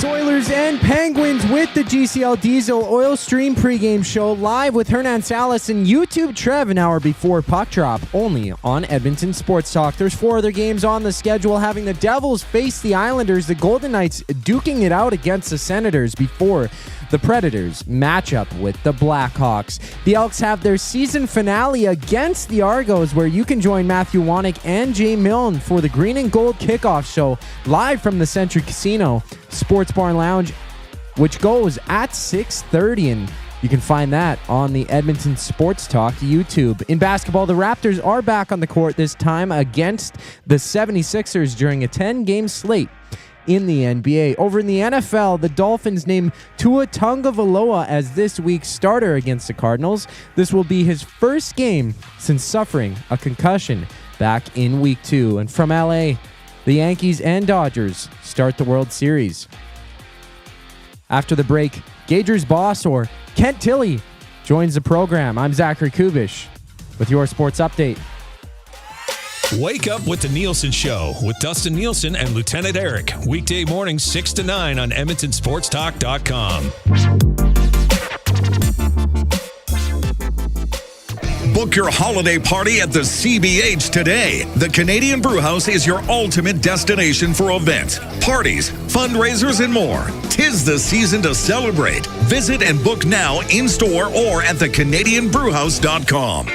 Oilers and Penguins with the GCL Diesel Oil Stream pregame show live with Hernan Salas and YouTube Trev an hour before puck drop, only on Edmonton Sports Talk. There's 4 other games on the schedule, having the Devils face the Islanders, the Golden Knights duking it out against the Senators before the Predators match up with the Blackhawks. The Elks have their season finale against the Argos, where you can join Matthew Wannick and Jay Milne for the Green and Gold Kickoff Show live from the Century Casino Sports Bar and Lounge, which goes at 6:30, and you can find that on the Edmonton Sports Talk YouTube. In basketball, the Raptors are back on the court, this time against the 76ers during a 10-game slate in the NBA. Over in the NFL, the Dolphins named Tua Tagovailoa as this week's starter against the Cardinals. This will be his first game since suffering a concussion back in Week 2. And from LA, the Yankees and Dodgers start the World Series. After the break, Gagers boss, or Kent Tilley, joins the program. I'm Zachary Kubish with your sports update. Wake up with the Nielsen Show with Dustin Nielsen and Lieutenant Eric. Weekday mornings 6 to 9 on EdmontonSportsTalk.com. Book your holiday party at the CBH today. The Canadian Brewhouse is your ultimate destination for events, parties, fundraisers, and more. 'Tis the season to celebrate. Visit and book now in-store or at thecanadianbrewhouse.com.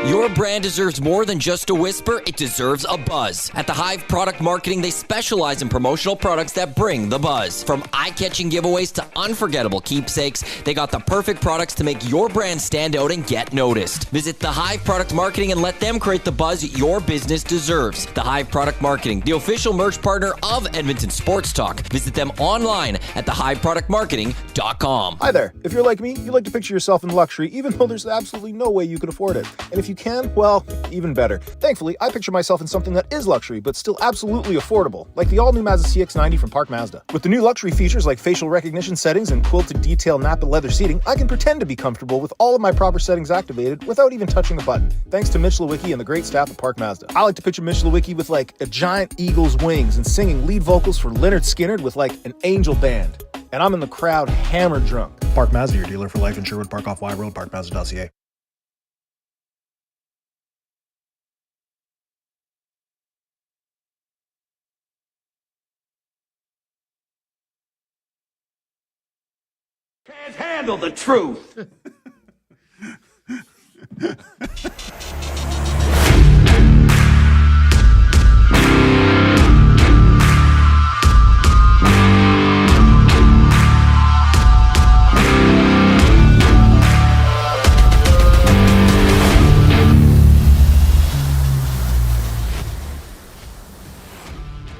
Your brand deserves more than just a whisper. It deserves a buzz. At the Hive Product Marketing, they specialize in promotional products that bring the buzz. From eye-catching giveaways to unforgettable keepsakes, they got the perfect products to make your brand stand out and get noticed. Visit the Hive Product Marketing and let them create the buzz your business deserves. The Hive Product Marketing, the official merch partner of Edmonton Sports Talk. Visit them online at thehiveproductmarketing.com. Hi there. If you're like me, you like to picture yourself in luxury, even though there's absolutely no way you could afford it. And if you can, well, even better. Thankfully, I picture myself in something that is luxury, but still absolutely affordable, like the all-new Mazda CX-90 from Park Mazda. With the new luxury features like facial recognition settings and quilted detail Napa leather seating, I can pretend to be comfortable with all of my proper settings activated without even touching a button, thanks to Mitch Lewicki and the great staff at Park Mazda. I like to picture Mitch Lewicki with like a giant eagle's wings and singing lead vocals for Leonard Skinner with like an angel band. And I'm in the crowd hammered drunk. Park Mazda, your dealer for life in Sherwood Park off Y Road, parkmazda.ca. Can't handle the truth.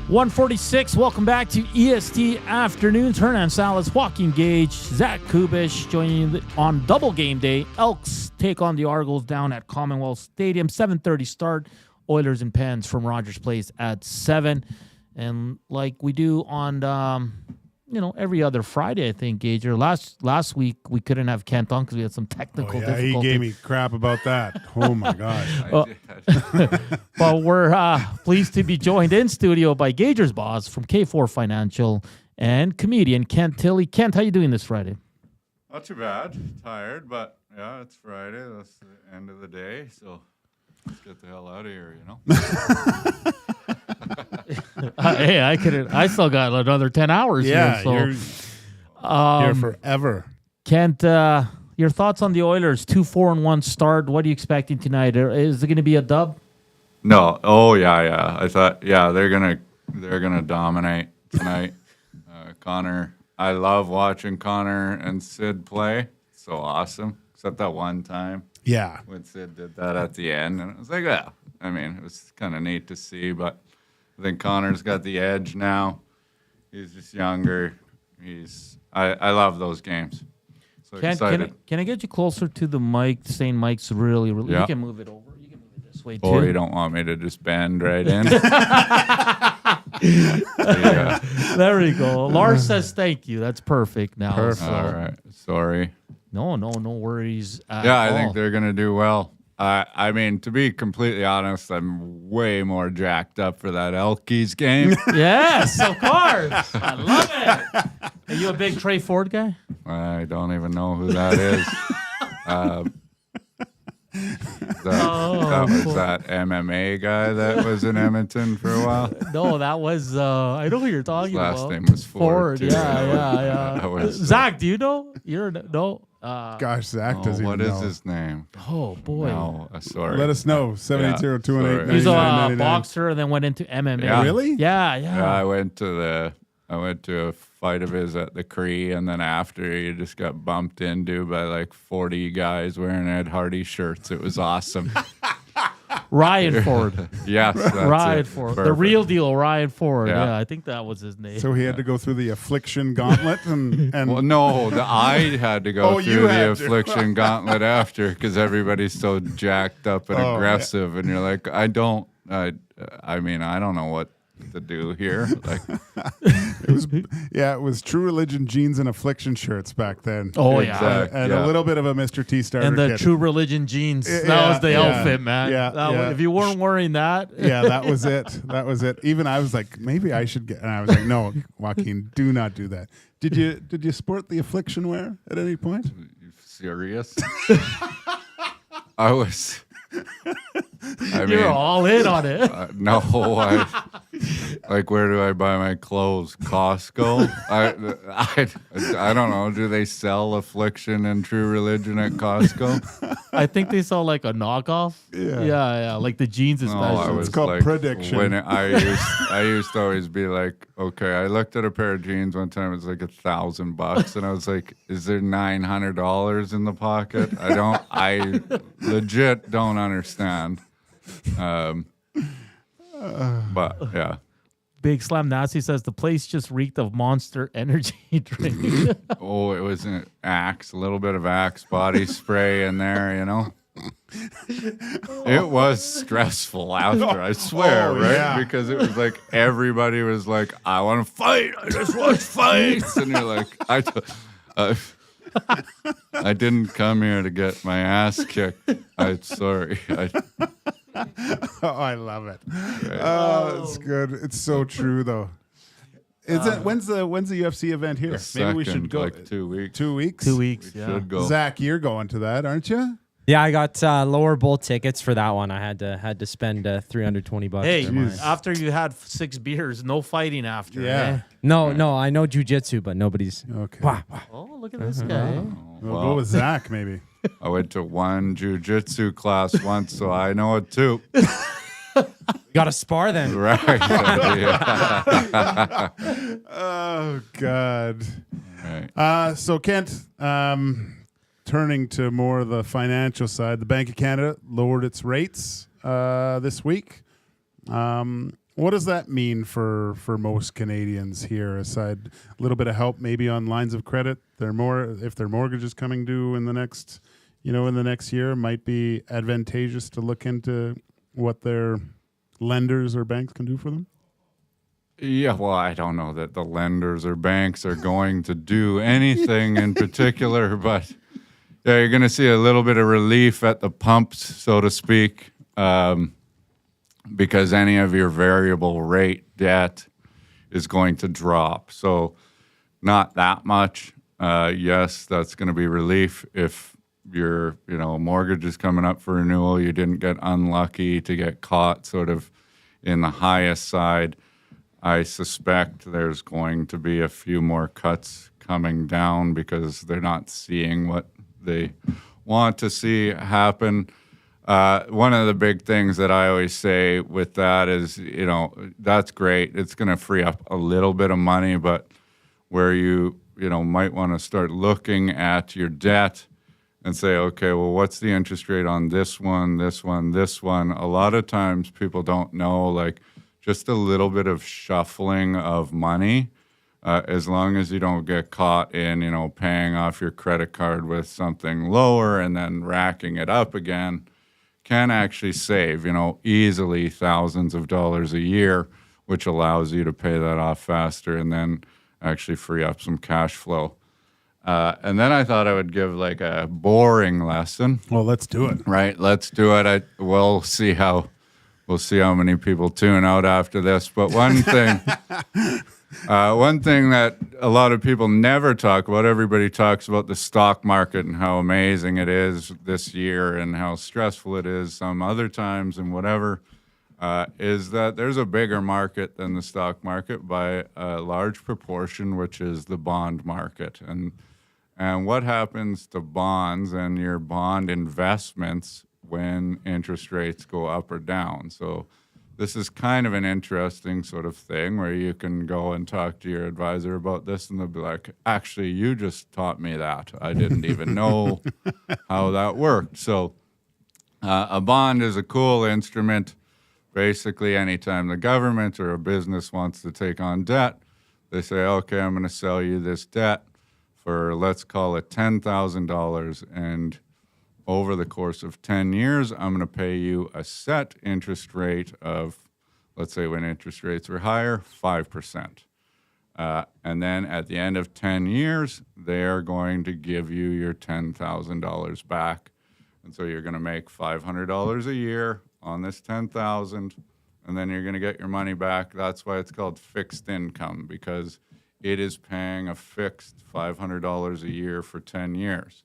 .146, welcome back to EST Afternoons. Hernan Salas, Joaquin Gage, Zach Kubish joining you on double game day. Elks take on the Argos down at Commonwealth Stadium. 7:30 start Oilers and Pens from Rogers Place at 7. And like we do on, every other Friday, I think, Gager. Last week, we couldn't have Kent on because we had some technical difficulties. He gave me crap about that. Oh, my gosh. But we're pleased to be joined in studio by Gagers boss from K4 Financial and comedian Kent Tilley. Kent, how you doing this Friday? Not too bad. Tired, but yeah, it's Friday. That's the end of the day, so let's get the hell out of here, Hey, I still got another 10 hours here. So you're here forever. Kent, your thoughts on the Oilers? 2-4-1 start. What are you expecting tonight? Is it going to be a dub? No. Oh yeah. I thought they're gonna dominate tonight. Connor, I love watching Connor and Sid play. So awesome. Except that one time. Yeah. When Sid did that at the end, and it was like, it was kind of neat to see, but I think Connor's got the edge now. He's just younger. I love those games. So excited. Can I get you closer to the mic? Saying mic's really. Yeah. You can move it over. You can move it this way too. Or you don't want me to just bend right in? Yeah. There we go. Lars says thank you. That's perfect now. Perfect. So. All right. Sorry. No worries. I think they're going to do well. I mean, to be completely honest, I'm way more jacked up for that Elkies game. Yes, of course. I love it. Are you a big Trey Ford guy? I don't even know who that is. That was that MMA guy that was in Edmonton for a while. No, that was I know who you're talking about. His last name was Ford. Too. Yeah. Zach, do you know? Gosh, Zach doesn't even know. What is his name? Oh boy. No, sorry. Let us know. 780-218-9999. He's a boxer and then went into MMA. Yeah. Really? Yeah. I went to a fight of his at the Cree, and then after he just got bumped into by like 40 guys wearing Ed Hardy shirts. It was awesome. Ryan Ford. Yes, that's Ryan Ford. Perfect. The real deal, Ryan Ford. Yeah. Yeah, I think that was his name. So he had to go through the affliction gauntlet and well, no, I had to go through the affliction gauntlet after because everybody's so jacked up and aggressive, and you're like, I don't know what to do here. Like it was True Religion jeans and affliction shirts back then. Oh exactly. And a little bit of a Mr. T starter and the kit. True Religion jeans. That was the outfit, man. If you weren't wearing that, that was it. That was it. Even I was like, maybe I should get. And I was like, no, Joaquin, do not do that. Did you sport the affliction wear at any point? You serious? I was. You're all in on it. No, where do I buy my clothes? Costco? I don't know. Do they sell Affliction and True Religion at Costco? I think they sell like a knockoff. Yeah. Like the jeans especially. It's called Prediction. When I used to always be like, okay, I looked at a pair of jeans one time. It was like $1,000, and I was like, is there $900 in the pocket? I legit don't understand. But yeah. Big Slam Nasty says the place just reeked of Monster Energy drink. It was an Axe, a little bit of Axe body spray in there, It was stressful after, I swear, right? Yeah. Because it was like everybody was like, I want to fight. I just want fights. And you're like, I didn't come here to get my ass kicked. I'm sorry. I love it. Oh, it's good. It's so true, though. Is it when's the UFC event here? Maybe we should go. Like 2 weeks. 2 weeks. 2 weeks. We should go. Zach, you're going to that, aren't you? Yeah, I got lower bowl tickets for that one. I had to spend $320. Hey, for mine. after you had 6 beers, no fighting after. Yeah. Eh? No, I know jujitsu, but nobody's. Okay. Wow. Oh, look at this guy. We'll go with Zach, maybe. I went to one jiu-jitsu class once, so I know it too. Got to spar then. Right. Yeah. Oh, God. Right. So, Kent, turning to more of the financial side, the Bank of Canada lowered its rates this week. What does that mean for most Canadians here, aside a little bit of help maybe on lines of credit? If their mortgage is coming due in the next year, might be advantageous to look into what their lenders or banks can do for them? Yeah, well, I don't know that the lenders or banks are going to do anything in particular, but yeah, you're going to see a little bit of relief at the pumps, so to speak, because any of your variable rate debt is going to drop. So not that much. Yes, that's going to be relief if your mortgage is coming up for renewal. You didn't get unlucky to get caught sort of in the highest side. I suspect there's going to be a few more cuts coming down because they're not seeing what they want to see happen. One of the big things that I always say with that is, that's great. It's going to free up a little bit of money, but where you might want to start looking at your debt and say, okay, well, what's the interest rate on this one, this one, this one? A lot of times people don't know, like, just a little bit of shuffling of money, as long as you don't get caught in, paying off your credit card with something lower and then racking it up again, can actually save, easily thousands of dollars a year, which allows you to pay that off faster and then actually free up some cash flow. And then I thought I would give like a boring lesson. Well, let's do it. Right, let's do it. We'll see how many people tune out after this. But one thing that a lot of people never talk about, everybody talks about the stock market and how amazing it is this year and how stressful it is some other times and whatever, is that there's a bigger market than the stock market by a large proportion, which is the bond market. And what happens to bonds and your bond investments when interest rates go up or down? So this is kind of an interesting sort of thing where you can go and talk to your advisor about this and they'll be like, actually, you just taught me that. I didn't even know how that worked. So a bond is a cool instrument. Basically, anytime the government or a business wants to take on debt, they say, okay, I'm going to sell you this debt for, let's call it $10,000, and over the course of 10 years, I'm going to pay you a set interest rate of, let's say when interest rates were higher, 5%. And then at the end of 10 years, they're going to give you your $10,000 back. And so you're going to make $500 a year on this $10,000, and then you're going to get your money back. That's why it's called fixed income, because it is paying a fixed $500 a year for 10 years.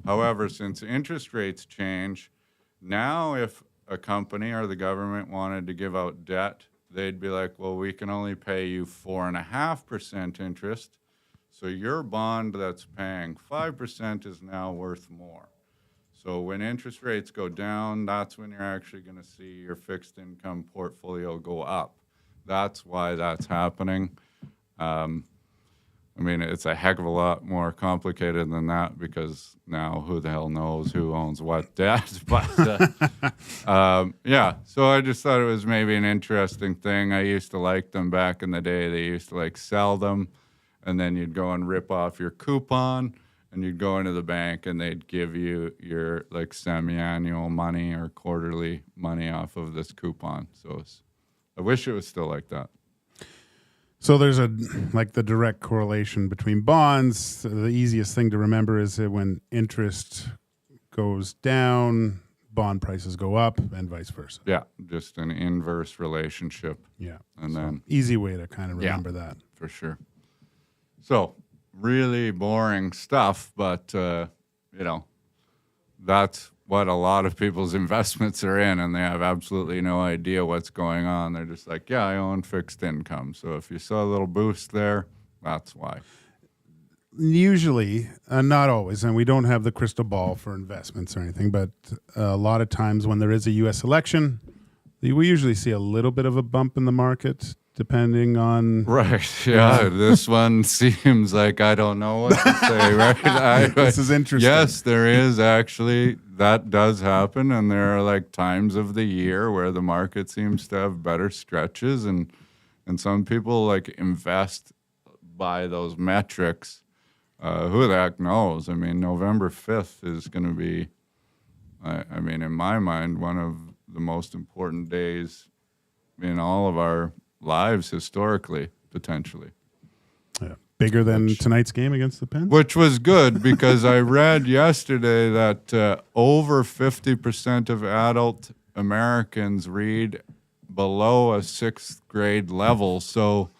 However, since interest rates change, now if a company or the government wanted to give out debt, they'd be like, well, we can only pay you 4.5% interest. So your bond that's paying 5% is now worth more. So when interest rates go down, that's when you're actually going to see your fixed income portfolio go up. That's why that's happening. I mean, it's a heck of a lot more complicated than that because now who the hell knows who owns what debt. But yeah, so I just thought it was maybe an interesting thing. I used to like them back in the day. They used to sell them, and then you'd go and rip off your coupon, and you'd go into the bank and they'd give you your semi-annual money or quarterly money off of this coupon. So I wish it was still like that. So there's the direct correlation between bonds. The easiest thing to remember is that when interest goes down, bond prices go up and vice versa. Yeah, just an inverse relationship. Yeah. And then easy way to kind of remember that. For sure. So really boring stuff, but that's what a lot of people's investments are in, and they have absolutely no idea what's going on. They're just like, yeah, I own fixed income. So if you saw a little boost there, that's why. Usually, not always, and we don't have the crystal ball for investments or anything, but a lot of times when there is a U.S. election, we usually see a little bit of a bump in the market, depending on... Right, yeah. This one seems like I don't know what to say, right? This is interesting. Yes, there is actually. That does happen, and there are times of the year where the market seems to have better stretches, and some people invest by those metrics. Who the heck knows? I mean, November 5th is going to be, in my mind, one of the most important days in all of our lives historically, potentially. Yeah. Bigger than tonight's game against the Pens? Which was good because I read yesterday that over 50% of adult Americans read below a 6th grade level. So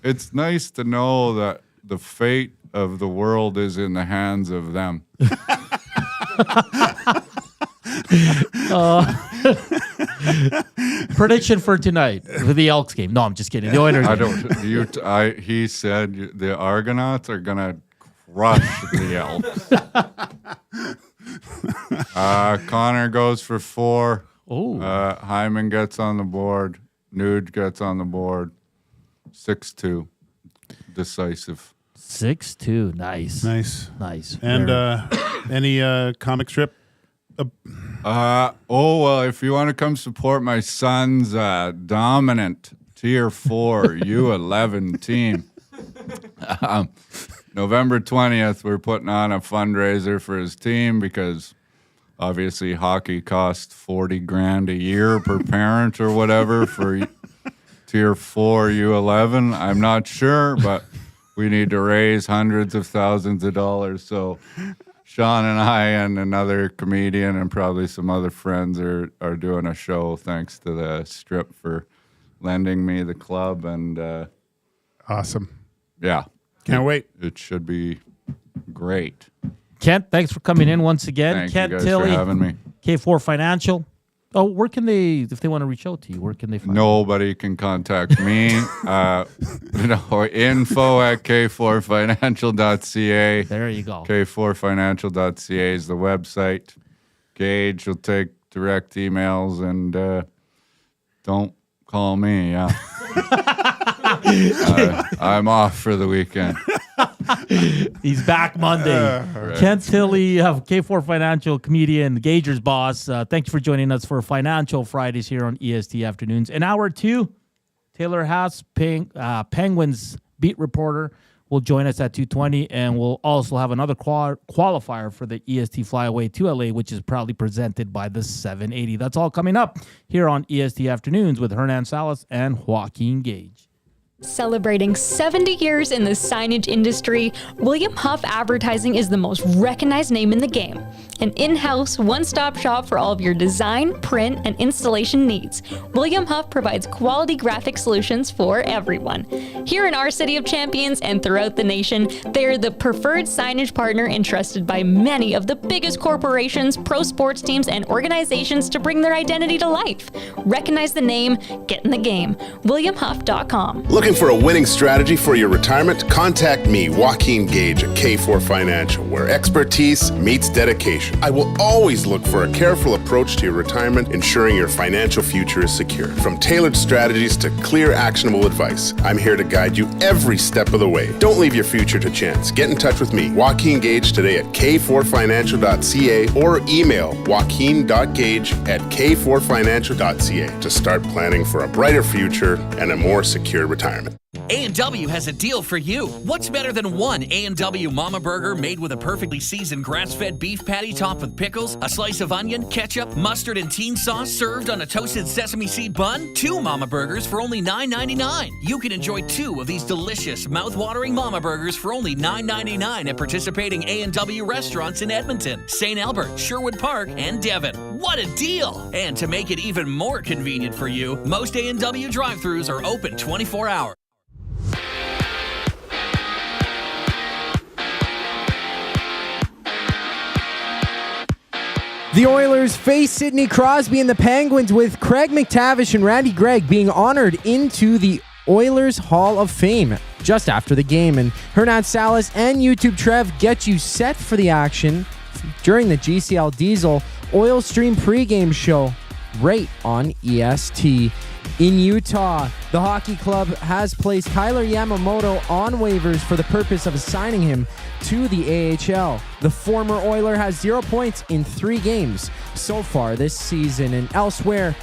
it's nice to know that the fate of the world is in the hands of them. Prediction for tonight for the Elks game. No, I'm just kidding. The Oilers. He said the Argonauts are gonna crush the Elks. Connor goes for 4. Oh. Hyman gets on the board. Nuge gets on the board. 6-2. Decisive. 6-2. Nice. And any comic strip? Well, if you want to come support my son's dominant Tier 4 U11 team, November 20th, we're putting on a fundraiser for his team because obviously hockey costs $40,000 a year per parent or whatever for Tier 4 U11. I'm not sure, but we need to raise hundreds of thousands of dollars. So Sean and I and another comedian and probably some other friends are doing a show. Thanks to the Strip for lending me the club. And awesome. Yeah. Can't wait. It should be great. Kent, thanks for coming in once again. Thank Kent you guys Tilley, for having me. K4 Financial. Oh, where can they, if they want to reach out to you, where can they find Nobody can contact me. Info@k4financial.ca. There you go. K4financial.ca is the website. Gage will take direct emails and don't call me. Yeah. I'm off for the weekend. He's back Monday. Right. Kent Tilley, K4 Financial, comedian, Gagers boss. Thank you for joining us for Financial Fridays here on EST Afternoons. In hour 2, Taylor Haase, Penguins beat reporter, will join us at 2:20, and we'll also have another qualifier for the EST Fly Away to LA, which is proudly presented by the 780. That's all coming up here on EST Afternoons with Hernan Salas and Joaquin Gage. Celebrating 70 years in the signage industry, William Huff Advertising is the most recognized name in the game. An in-house, one-stop shop for all of your design, print, and installation needs. William Huff provides quality graphic solutions for everyone. Here in our City of Champions and throughout the nation, they are the preferred signage partner entrusted by many of the biggest corporations, pro sports teams, and organizations to bring their identity to life. Recognize the name, get in the game. WilliamHuff.com. Looking for a winning strategy for your retirement? Contact me, Joaquin Gage at K4 Financial, where expertise meets dedication. I will always look for a careful approach to your retirement, ensuring your financial future is secure. From tailored strategies to clear, actionable advice, I'm here to guide you every step of the way. Don't leave your future to chance. Get in touch with me, Joaquin Gage, today at k4financial.ca or email joaquin.gage@k4financial.ca to start planning for a brighter future and a more secure retirement. A&W has a deal for you. What's better than one A&W Mama Burger made with a perfectly seasoned grass-fed beef patty topped with pickles, a slice of onion, ketchup, mustard, and teen sauce served on a toasted sesame seed bun? 2 Mama Burgers for only $9.99. You can enjoy 2 of these delicious, mouth-watering Mama Burgers for only $9.99 at participating A&W restaurants in Edmonton, St. Albert, Sherwood Park, and Devon. What a deal! And to make it even more convenient for you, most A&W drive-thrus are open 24 hours. The Oilers face Sidney Crosby and the Penguins, with Craig MacTavish and Randy Gregg being honored into the Oilers Hall of Fame just after the game. And Hernan Salas and YouTube Trev get you set for the action during the GCL Diesel Oil Stream pregame show right on EST. In Utah, the hockey club has placed Tyler Yamamoto on waivers for the purpose of assigning him to the AHL. The former Oiler has 0 points in 3 games so far this season. And elsewhere,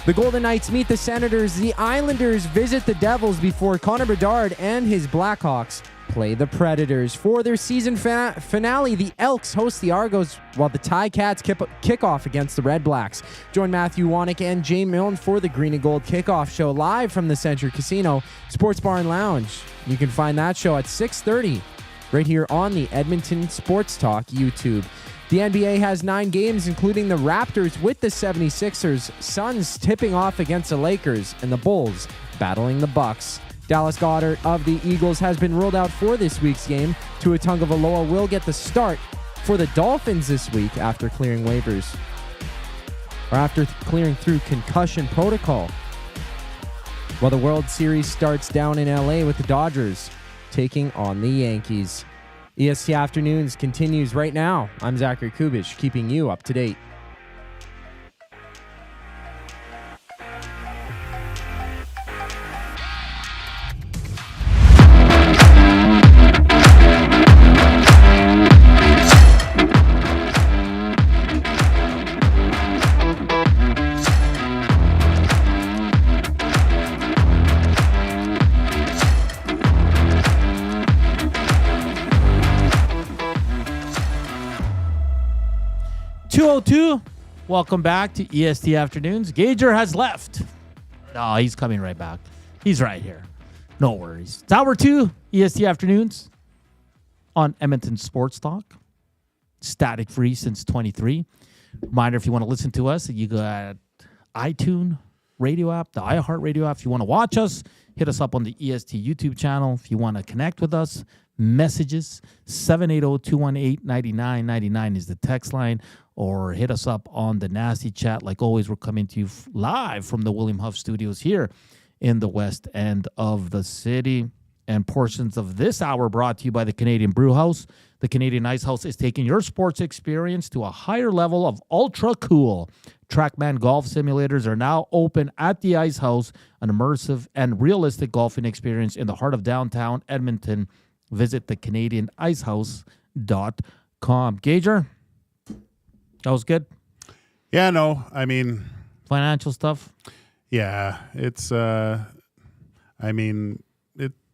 the Golden Knights meet the Senators. The Islanders visit the Devils before Connor Bedard and his Blackhawks play the Predators. For their season finale, the Elks host the Argos while the Ticats kick off against the Red Blacks. Join Matthew Wannick and Jay Milne for the Green and Gold Kickoff Show live from the Century Casino Sports Bar and Lounge. You can find that show at 6:30 right here on the Edmonton Sports Talk YouTube. The NBA has 9 games, including the Raptors with the 76ers, Suns tipping off against the Lakers, and the Bulls battling the Bucks. Dallas Goedert of the Eagles has been ruled out for this week's game. Tua Tagovailoa will get the start for the Dolphins this week after clearing waivers, or after clearing through concussion protocol. While the World Series starts down in LA with the Dodgers taking on the Yankees. EST Afternoons continues right now. I'm Zachary Kubish, keeping you up to date. Welcome back to EST Afternoons. Gager has left. No, he's coming right back. He's right here. No worries. It's hour 2, EST Afternoons on Edmonton Sports Talk. Static free since 23. Reminder, if you want to listen to us, you got iTunes radio app, the iHeart radio app. If you want to watch us, hit us up on the EST YouTube channel. If you want to connect with us, messages, 780-218-9999 is the text line, or hit us up on the nasty chat. Like always, we're coming to you live from the William Huff Studios here in the west end of the city. And portions of this hour brought to you by the Canadian Brew House. The Canadian Ice House is taking your sports experience to a higher level of ultra cool. Trackman golf simulators are now open at the Ice House, an immersive and realistic golfing experience in the heart of downtown Edmonton. Visit thecanadianicehouse.com. Gager, that was good. Yeah, no, I mean, financial stuff. Yeah, it's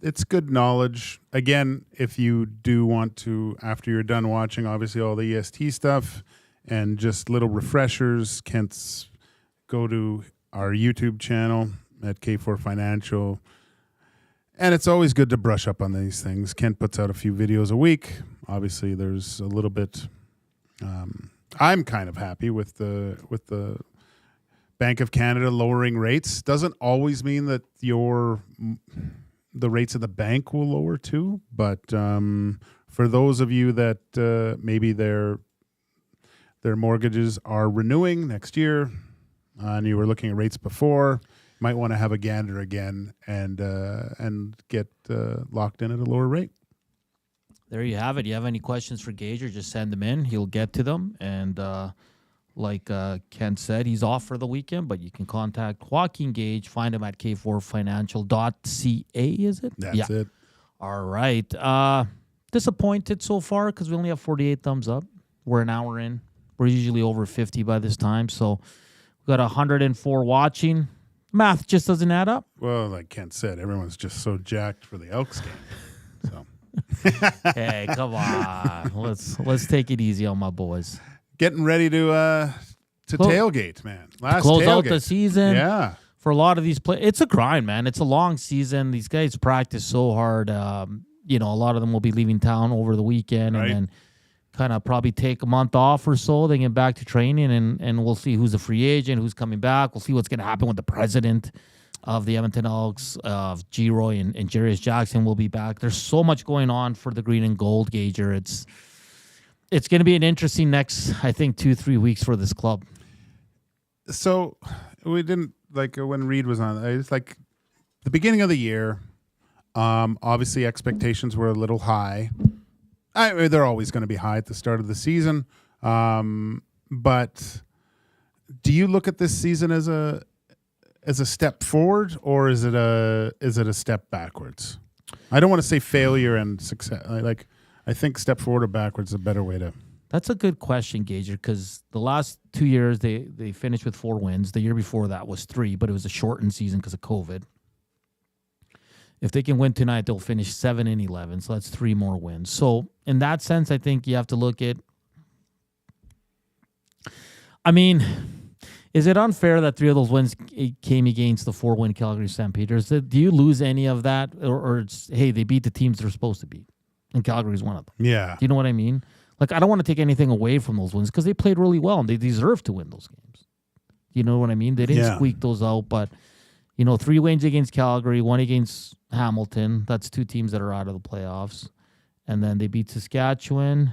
it's good knowledge. Again, if you do want to, after you're done watching, obviously all the EST stuff and just little refreshers, Kent's go to our YouTube channel at K4 Financial. And it's always good to brush up on these things. Kent puts out a few videos a week. Obviously, there's a little bit. I'm kind of happy with the Bank of Canada lowering rates. Doesn't always mean that the rates of the bank will lower too. But for those of you that maybe their mortgages are renewing next year, and you were looking at rates before, might want to have a gander again and get locked in at a lower rate. There you have it. You have any questions for Gager, just send them in. He'll get to them. And like Ken said, he's off for the weekend, but you can contact Joaquin Gage. Find him at k4financial.ca, is it? That's it. All right. Disappointed so far because we only have 48 thumbs up. We're an hour in. We're usually over 50 by this time. So we've got 104 watching. Math just doesn't add up. Well, like Kent said, everyone's just so jacked for the Elks game. So, hey, come on, let's take it easy on my boys. Getting ready to tailgate, man. Close tailgate. Out the season. Yeah, for a lot of these players, it's a grind, man. It's a long season. These guys practice so hard. A lot of them will be leaving town over the weekend, right, and then kind of probably take a month off or so, then get back to training, and we'll see who's a free agent, who's coming back. We'll see what's going to happen with the president of the Edmonton Elks, G-Roy and Jarius Jackson will be back. There's so much going on for the green and gold, Gager. It's going to be an interesting next, I think, 2-3 weeks for this club. So we didn't, like when Reid was on, it's like the beginning of the year, obviously expectations were a little high. They're always going to be high at the start of the season. But do you look at this season as a step forward, or is it a step backwards? I don't want to say failure and success. I think step forward or backwards is a better way to. That's a good question, Gager, because the last 2 years they finished with 4 wins. The year before that was 3, but it was a shortened season because of COVID. If they can win tonight, they'll finish 7-11. So that's 3 more wins. So in that sense, I think you have to look at. I mean, is it unfair that 3 of those wins came against the 4-win Calgary Stampeders? Do you lose any of that, or it's, hey, they beat the teams they're supposed to beat, and Calgary's one of them? Yeah. Do you know what I mean? Like, I don't want to take anything away from those wins because they played really well and they deserve to win those games. You know what I mean? They didn't squeak those out, but 3 wins against Calgary, 1 against Hamilton. That's 2 teams that are out of the playoffs, and then they beat Saskatchewan.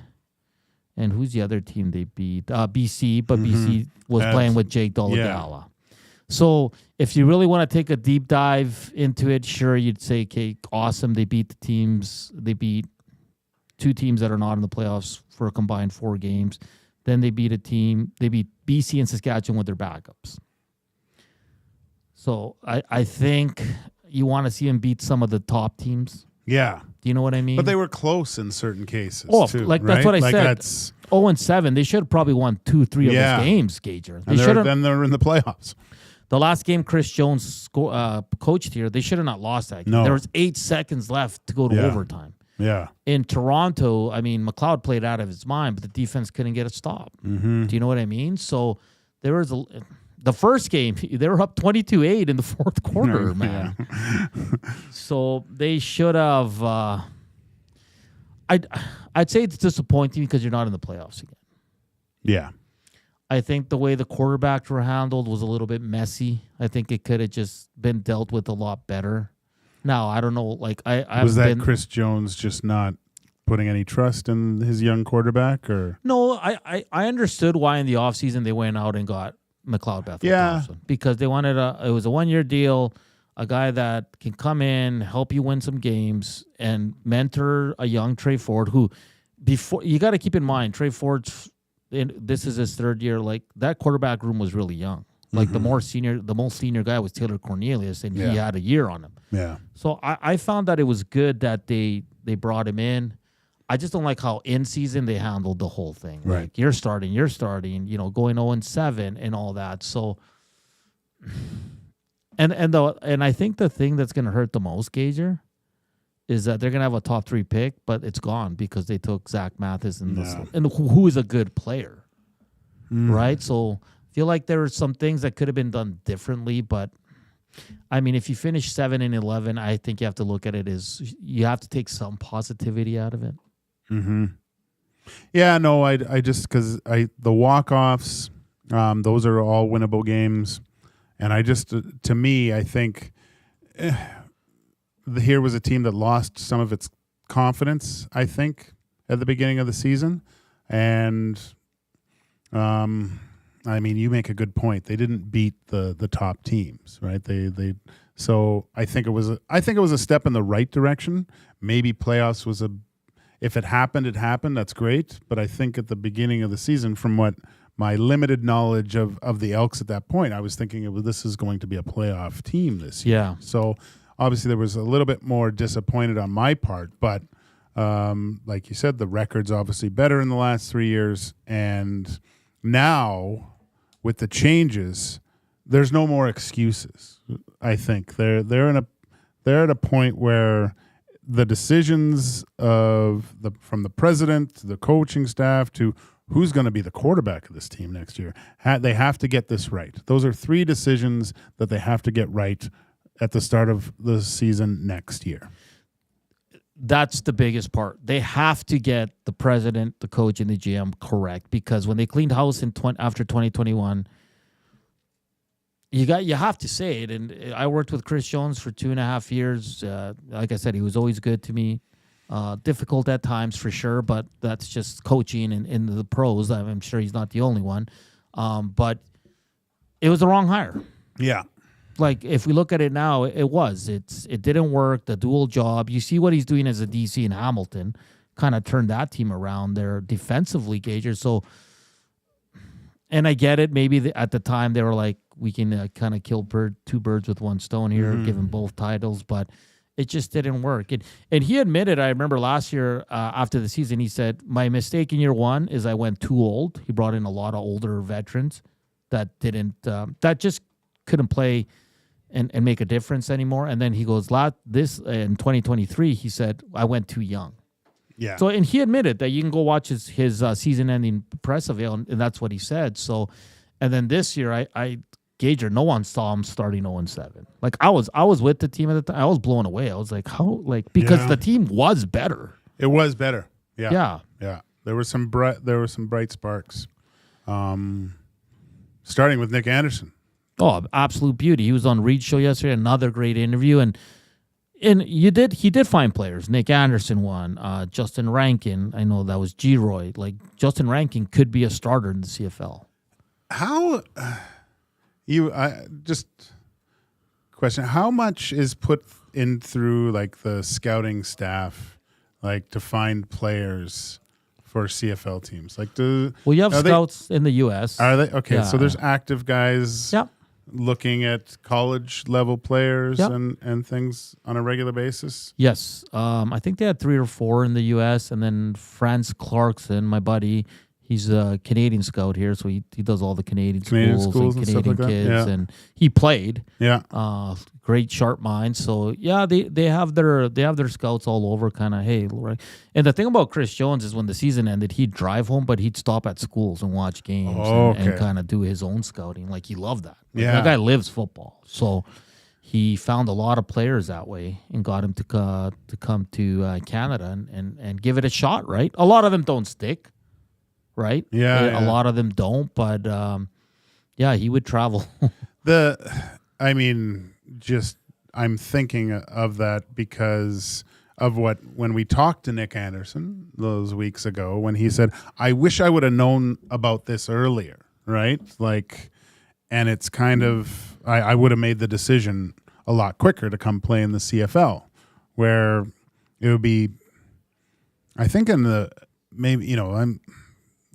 And who's the other team they beat? BC, but BC was playing with Jake Dolegala. Yeah. So if you really want to take a deep dive into it, sure, you'd say, okay, awesome. They beat the teams. They beat 2 teams that are not in the playoffs for a combined 4 games. Then they beat They beat BC and Saskatchewan with their backups. So I think you want to see them beat some of the top teams. Yeah. Do you know what I mean? But they were close in certain cases, too. Like, right? That's what I like said. That's 0-7. They should have probably won 2-3 of those games, Gager. Then they're in the playoffs. The last game Chris Jones coached here, they should have not lost that game. No. There was 8 seconds left to go to overtime. Yeah. In Toronto, I mean, McLeod played out of his mind, but the defense couldn't get a stop. Mm-hmm. Do you know what I mean? So there was the first game, they were up 22-8 in the 4th quarter, man. So they should have. I'd say it's disappointing because you're not in the playoffs again. Yeah. I think the way the quarterbacks were handled was a little bit messy. I think it could have just been dealt with a lot better. Now, I don't know. Like, was that Chris Jones just not putting any trust in his young quarterback, or no? I understood why in the offseason they went out and got McLeod Bethel Thompson, because they wanted it was a 1-year deal, a guy that can come in, help you win some games, and mentor a young Trey Ford, who before you got to keep in mind Trey Ford's. This is his 3rd year. Like, that quarterback room was really young. Like the most senior guy was Taylor Cornelius, and he had a year on him. Yeah. So I found that it was good that they brought him in. I just don't like how in season they handled the whole thing. Right. Like, you're starting, going 0-7 and all that. So, and I think the thing that's going to hurt the most, Gager, is that they're going to have a top 3 pick, but it's gone because they took Zach Mathis and who is a good player, right? So I feel like there are some things that could have been done differently, but I mean, if you finish 7-11, I think you have to look at it as you have to take some positivity out of it. Mm-hmm. Yeah, no, I just because the walk-offs, those are all winnable games, and I just to me, I think. Here was a team that lost some of its confidence, I think, at the beginning of the season. And, I mean, you make a good point. They didn't beat the top teams, right? So I think it was a step in the right direction. Maybe playoffs was if it happened, it happened. That's great. But I think at the beginning of the season, from what my limited knowledge of the Elks at that point, I was thinking this is going to be a playoff team this year. Yeah. So obviously, there was a little bit more disappointed on my part, but like you said, the record's obviously better in the last 3 years, and now with the changes, there's no more excuses. I think they're at a point where the decisions from the president to the coaching staff to who's going to be the quarterback of this team next year, they have to get this right. Those are 3 decisions that they have to get right at the start of the season next year. That's the biggest part. They have to get the president, the coach, and the GM correct, because when they cleaned house after 2021, you have to say it. And I worked with Chris Jones for 2.5 years. Like I said, he was always good to me. Difficult at times for sure, but that's just coaching and in the pros. I'm sure he's not the only one. But it was the wrong hire. Yeah. Like, if we look at it now, it didn't work. The dual job. You see what he's doing as a DC in Hamilton, kind of turned that team around. They're defensively Gagers. So, and I get it. Maybe at the time they were like, we can kind of kill 2 birds with 1 stone here, give them both titles, but it just didn't work. And he admitted, I remember last year after the season, he said, my mistake in year 1 is I went too old. He brought in a lot of older veterans that just couldn't play and make a difference anymore. And then he goes, this in 2023, he said, I went too young. Yeah. So, and he admitted that you can go watch his season-ending press avail, and that's what he said. So, and then this year, Gager, no one saw him starting 0-7. Like I was with the team at the time. I was blown away. I was like, how? Like because the team was better. It was better. Yeah. Yeah. There were some bright sparks. Starting with Nick Anderson. Oh, absolute beauty. He was on Reid's show yesterday. Another great interview, and he did find players. Nick Anderson won. Justin Rankin. I know that was G-Roy. Like Justin Rankin could be a starter in the CFL. How just question? How much is put in through like the scouting staff, like to find players for CFL teams? Like, you have scouts in the U.S. Are they okay? Yeah. So there's active guys. Yep. Looking at college level players and things on a regular basis. Yes. I think they had 3 or 4 in the U.S. and then Franz Clarkson, my buddy, he's a Canadian scout here, so he does all the Canadian schools and Canadian kids, and he played. Yeah. Great sharp mind. So yeah, they have their scouts all over. Kind of hey, right. And the thing about Chris Jones is when the season ended, he'd drive home, but he'd stop at schools and watch games and kind of do his own scouting. Like he loved that. Like, that guy lives football, so he found a lot of players that way and got him to come to Canada and give it a shot. Right, a lot of them don't stick. Right? Yeah. A lot of them don't, but he would travel. I'm thinking of that because of when we talked to Nick Anderson those weeks ago when he said, I wish I would have known about this earlier, right? Like, and it's kind of, I would have made the decision a lot quicker to come play in the CFL where it would be, I think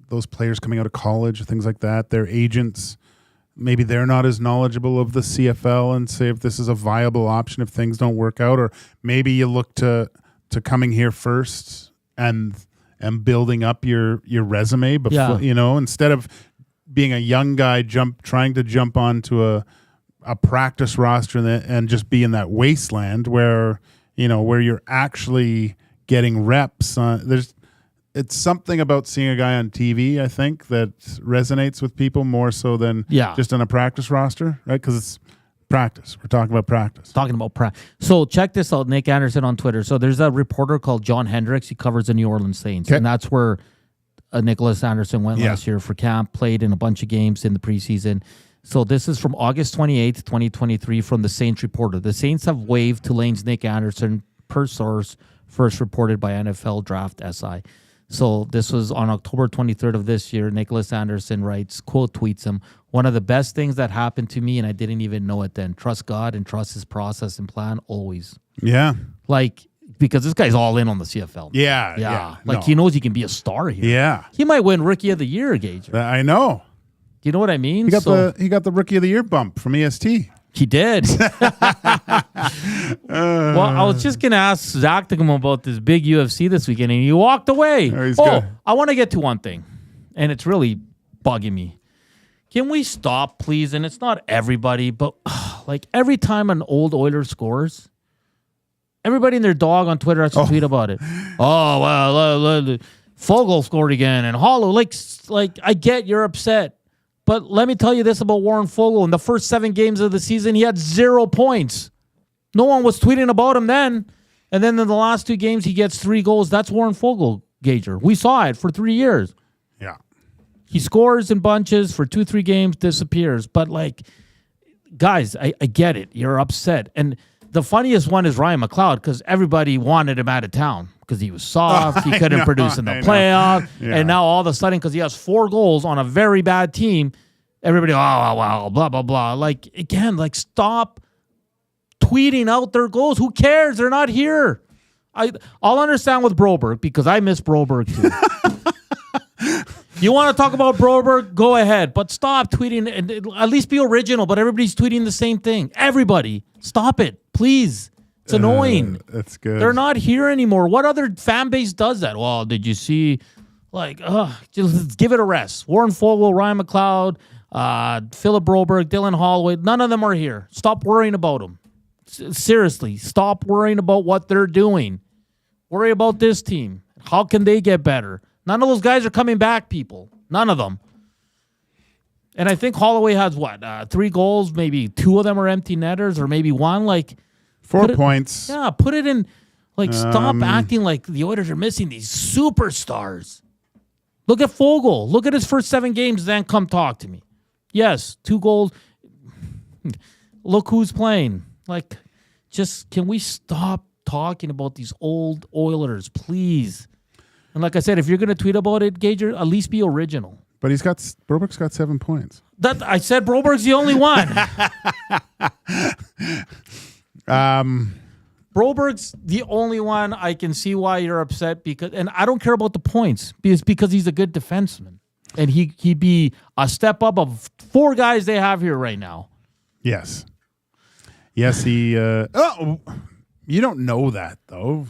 those players coming out of college, things like that, their agents, maybe they're not as knowledgeable of the CFL and say if this is a viable option if things don't work out, or maybe you look to coming here first and building up your resume before instead of being a young guy trying to jump onto a practice roster and just be in that wasteland where you're actually getting reps. It's something about seeing a guy on TV, I think, that resonates with people more so than just on a practice roster, right? Because it's practice. We're talking about practice. So check this out, Nick Anderson on Twitter. So there's a reporter called John Hendricks. He covers the New Orleans Saints. And that's where Nicholas Anderson went last year for camp, played in a bunch of games in the preseason. So this is from August 28th, 2023 from the Saints reporter. The Saints have waived Tulane's Nick Anderson per source, first reported by NFL Draft SI. So this was on October 23rd of this year. Nicholas Anderson writes, tweets him, one of the best things that happened to me, and I didn't even know it then. Trust God and trust his process and plan always. Yeah. Like, because this guy's all in on the CFL. Yeah. Like, he knows he can be a star here. Yeah. He might win Rookie of the Year, Gage. I know. Do you know what I mean? He got the Rookie of the Year bump from EST. He did. Well, I was just going to ask Zach to come about this big UFC this weekend, and he walked away. I want to get to one thing, and it's really bugging me. Can we stop, please? And it's not everybody, but like every time an old Oiler scores, everybody and their dog on Twitter has to tweet about it. Oh, well, Fogle scored again, and Hollow. Like I get you're upset. But let me tell you this about Warren Fogle. In the first 7 games of the season, he had 0 points. No one was tweeting about him then. And then in the last 2 games, he gets 3 goals. That's Warren Fogle, Gager. We saw it for 3 years. Yeah. He scores in bunches for 2-3 games, disappears. But, guys, I get it. You're upset. And the funniest one is Ryan McLeod because everybody wanted him out of town because he was soft. He couldn't produce in the playoff. Yeah. And now all of a sudden, because he has 4 goals on a very bad team, everybody, blah, blah, blah. Stop tweeting out their goals. Who cares? They're not here. I'll understand with Broberg because I miss Broberg too. You want to talk about Broberg? Go ahead. But stop tweeting. And at least be original. But everybody's tweeting the same thing. Everybody. Stop it. Please. It's annoying. That's good. They're not here anymore. What other fan base does that? Well, did you see? Just give it a rest. Warren Fogle, Ryan McLeod, Philip Broberg, Dylan Holloway, none of them are here. Stop worrying about them. Seriously, stop worrying about what they're doing. Worry about this team. How can they get better? None of those guys are coming back, people. None of them. And I think Holloway has, 3 goals? Maybe 2 of them are empty netters, or maybe 1. 4 points. Put it in. Stop acting like the Oilers are missing these superstars. Look at Foegele. Look at his first 7 games, then come talk to me. Yes, 2 goals. Look who's playing. Can we stop talking about these old Oilers, please? And like I said, if you're going to tweet about it, Gager, at least be original. But Broberg's got 7 points. I said Broberg's the only one. Broberg's the only one. I can see why you're upset and I don't care about the points because he's a good defenseman, and he'd be a step up of 4 guys they have here right now. Yes, he. You don't know that though.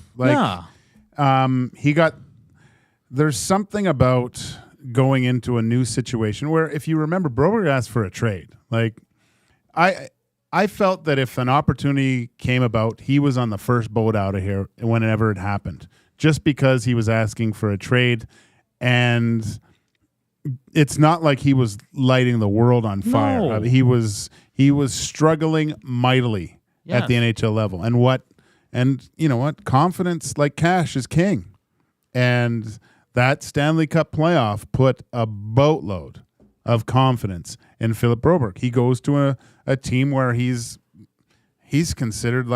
There's something about going into a new situation where, if you remember, Broberg asked for a trade. I felt that if an opportunity came about, he was on the first boat out of here whenever it happened, just because he was asking for a trade. And it's not like he was lighting the world on fire. No. He was struggling mightily at the NHL level. And you know what? Confidence, like cash, is king. And that Stanley Cup playoff put a boatload of confidence in Philip Broberg. He goes to a team where he's considered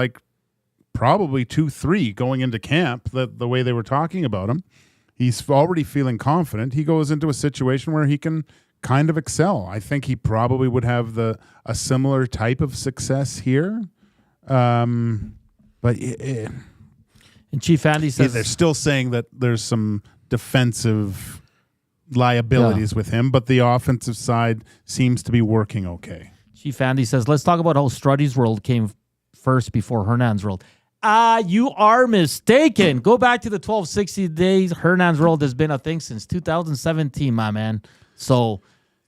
probably 2-3 going into camp, the way they were talking about him. He's already feeling confident. He goes into a situation where he can kind of excel. I think he probably would have a similar type of success here. And Chief Andy says they're still saying that there's some defensive liabilities with him, but the offensive side seems to be working okay. Chief Andy says, let's talk about how Struddy's World came first before Hernan's World. You are mistaken. Go back to the 1260 days. Hernan's World has been a thing since 2017, my man. So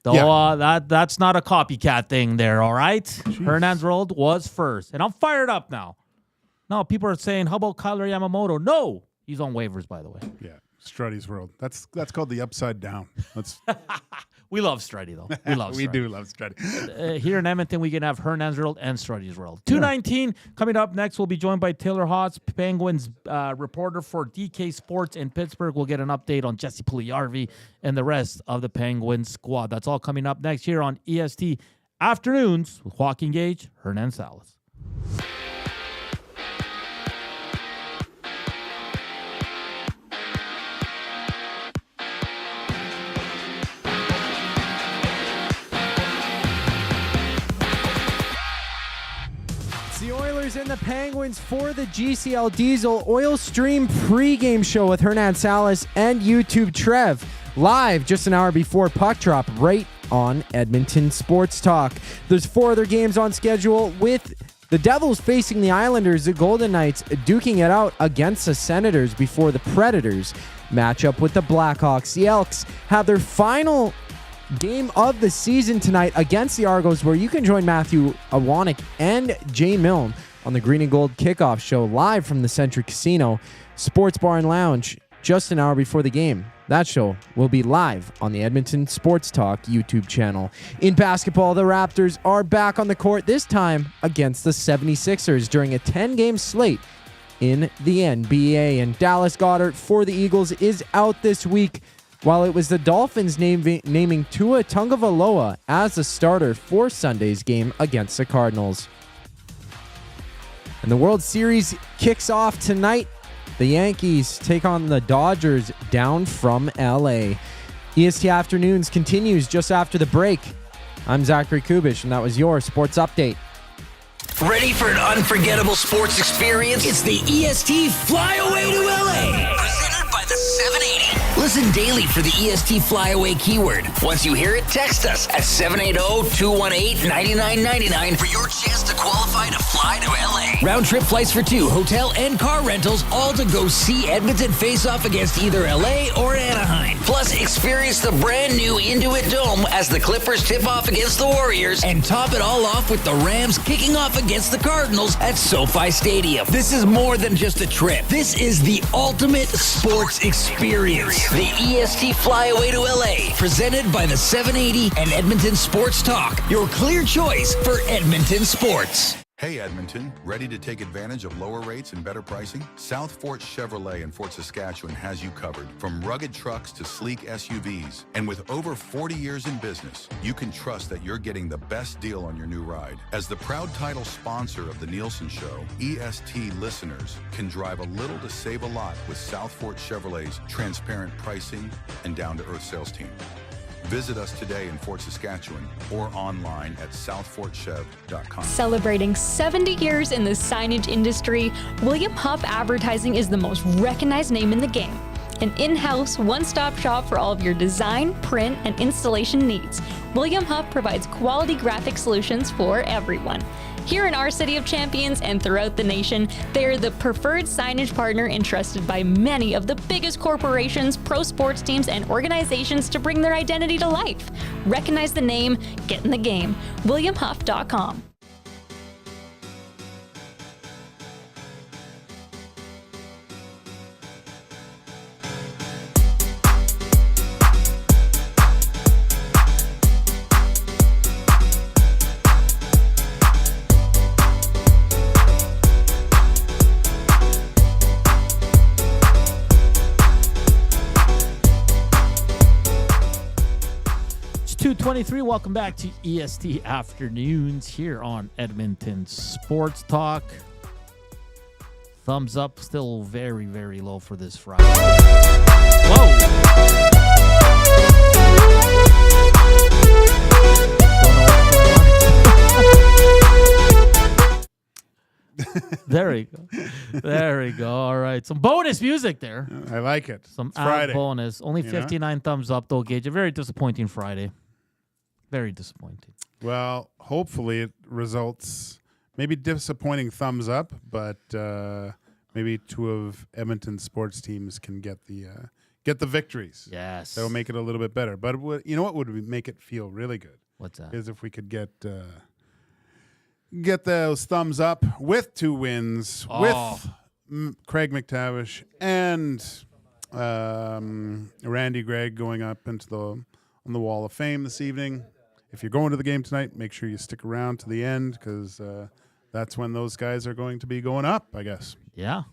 that's not a copycat thing there, all right? Jeez. Hernan's World was first. And I'm fired up now. No, people are saying, how about Kyler Yamamoto? No, he's on waivers, by the way. Yeah, Struddy's World. That's called the upside down. We love Struddy, though. We love We do love Struddy. Here in Edmonton, we can have Hernan's World and Struddy's World. 2:19 coming up next. We'll be joined by Taylor Haase, Penguins reporter for DK Sports in Pittsburgh. We'll get an update on Jesse Puljujarvi and the rest of the Penguins squad. That's all coming up next here on EST Afternoons with Joaquin Gage, Hernan Salas. And the Penguins for the GCL Diesel Oil Stream pregame show with Hernan Salas and YouTube Trev, live just an hour before puck drop right on Edmonton Sports Talk. There's 4 other games on schedule, with the Devils facing the Islanders, the Golden Knights duking it out against the Senators before the Predators match up with the Blackhawks. The Elks have their final game of the season tonight against the Argos, where you can join Matthew Awanek and Jay Milne on the Green and Gold Kickoff Show, live from the Century Casino Sports Bar and Lounge just an hour before the game. That show will be live on the Edmonton Sports Talk YouTube channel. In basketball, the Raptors are back on the court, this time against the 76ers during a 10-game slate in the NBA. And Dallas Goedert for the Eagles is out this week, while it was the Dolphins naming Tua Tagovailoa as the starter for Sunday's game against the Cardinals. And the World Series kicks off tonight. The Yankees take on the Dodgers down from LA. EST Afternoons continues just after the break. I'm Zachary Kubish, and that was your sports update. Ready for an unforgettable sports experience? It's the EST Fly Away to LA, presented by the 780. Listen daily for the EST Fly Away keyword. Once you hear it, text us at 780-218-9999 for your chance to qualify to fly to LA. Round trip flights for 2, hotel and car rentals, all to go see Edmonton face off against either LA or Anaheim. Plus, experience the brand new Intuit Dome as the Clippers tip off against the Warriors, and top it all off with the Rams kicking off against the Cardinals at SoFi Stadium. This is more than just a trip. This is the ultimate sports experience. The EST Fly Away to LA, presented by the 780 and Edmonton Sports Talk. Your clear choice for Edmonton sports. Hey Edmonton, ready to take advantage of lower rates and better pricing? South Fort Chevrolet in Fort Saskatchewan has you covered. From rugged trucks to sleek SUVs. And with over 40 years in business, you can trust that you're getting the best deal on your new ride. As the proud title sponsor of The Nielsen Show, EST listeners can drive a little to save a lot with South Fort Chevrolet's transparent pricing and down-to-earth sales team. Visit us today in Fort Saskatchewan or online at southfortchev.com. Celebrating 70 years in the signage industry, William Huff Advertising is the most recognized name in the game. An in-house, one-stop shop for all of your design, print, and installation needs. William Huff provides quality graphic solutions for everyone. Here in our City of Champions and throughout the nation, they are the preferred signage partner entrusted by many of the biggest corporations, pro sports teams, and organizations to bring their identity to life. Recognize the name, get in the game. WilliamHuff.com. It's 2:23. Welcome back to EST Afternoons here on Edmonton Sports Talk. Thumbs up, still very, very low for this Friday. Whoa! There we go. There we go. All right. Some bonus music there. I like it. Some it's Friday. Bonus. Only 59 thumbs up, though, Gage. A very disappointing Friday. Very disappointing. Well, hopefully it results, maybe disappointing thumbs up, but maybe two of Edmonton's sports teams can get the victories. Yes. That will make it a little bit better. But you know what would make it feel really good? What's that? Is if we could get those thumbs up with 2 wins with Craig MacTavish and Randy Gregg going up into on the Wall of Fame this evening. If you're going to the game tonight, make sure you stick around to the end because that's when those guys are going to be going up, I guess. Yeah.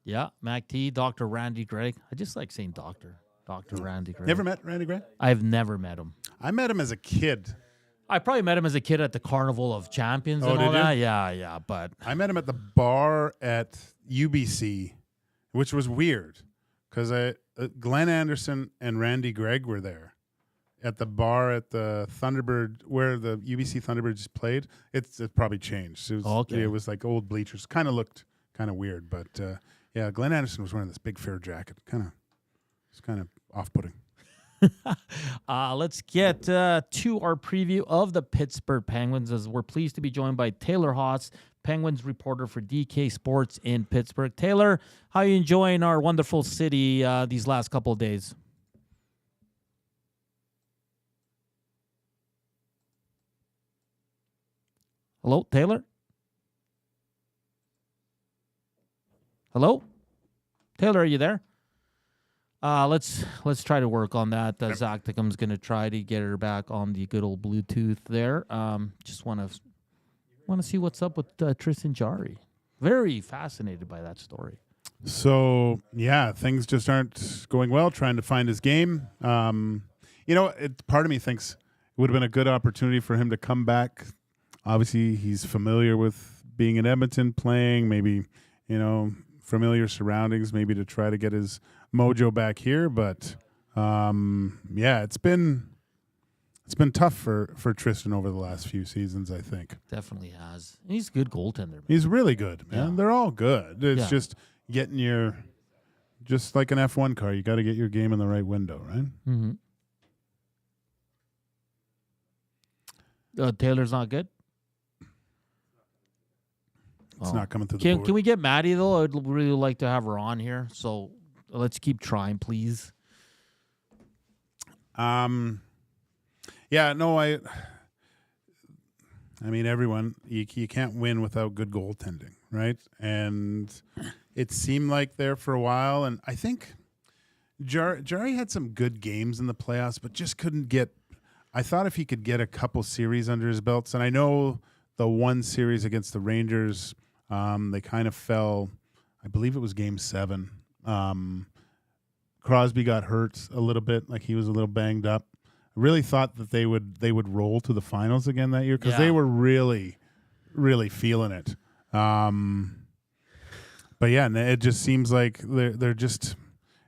Yeah. Mac T, Dr. Randy Gregg. I just like saying Dr. Randy Gregg. Never met Randy Gregg? I've never met him. I met him as a kid. I probably met him as a kid at the Carnival of Champions and all that. Yeah, but I met him at the bar at UBC, which was weird because Glenn Anderson and Randy Gregg were there at the bar at the Thunderbird where the UBC Thunderbirds played. It's probably changed. It was like old bleachers. Kind of looked kind of weird, but yeah, Glenn Anderson was wearing this big fur jacket. It's kind of off-putting. Let's get to our preview of the Pittsburgh Penguins as we're pleased to be joined by Taylor Haase, Penguins reporter for DK Sports in Pittsburgh. Taylor, how are you enjoying our wonderful city these last couple of days? Hello, Taylor? Hello? Taylor, are you there? Let's try to work on that. Zach Tickham's going to try to get her back on the good old Bluetooth there. Just want to see what's up with Tristan Jarry. Very fascinated by that story. So, yeah, things just aren't going well, trying to find his game. Part of me thinks it would have been a good opportunity for him to come back. Obviously, he's familiar with being in Edmonton playing, maybe, familiar surroundings, maybe to try to get his mojo back here. But, it's been tough for Tristan over the last few seasons, I think. Definitely has. And he's a good goaltender. Man. He's really good, man. Yeah. They're all good. It's just getting your just like an F1 car, you got to get your game in the right window, right? Mm-hmm. Taylor's not good? It's not coming through the board. Can we get Maddie, though? I'd really like to have her on here. So let's keep trying, please. Yeah, no, I mean, everyone, you can't win without good goaltending, right? And it seemed like there for a while, and I think Jari had some good games in the playoffs, but just couldn't get. I thought if he could get a couple series under his belts, and I know the one series against the Rangers, they kind of fell. I believe it was Game 7. Crosby got hurt a little bit, like he was a little banged up. I really thought that they would roll to the finals again that year because they were really, really feeling it. But yeah, and it just seems like they're just.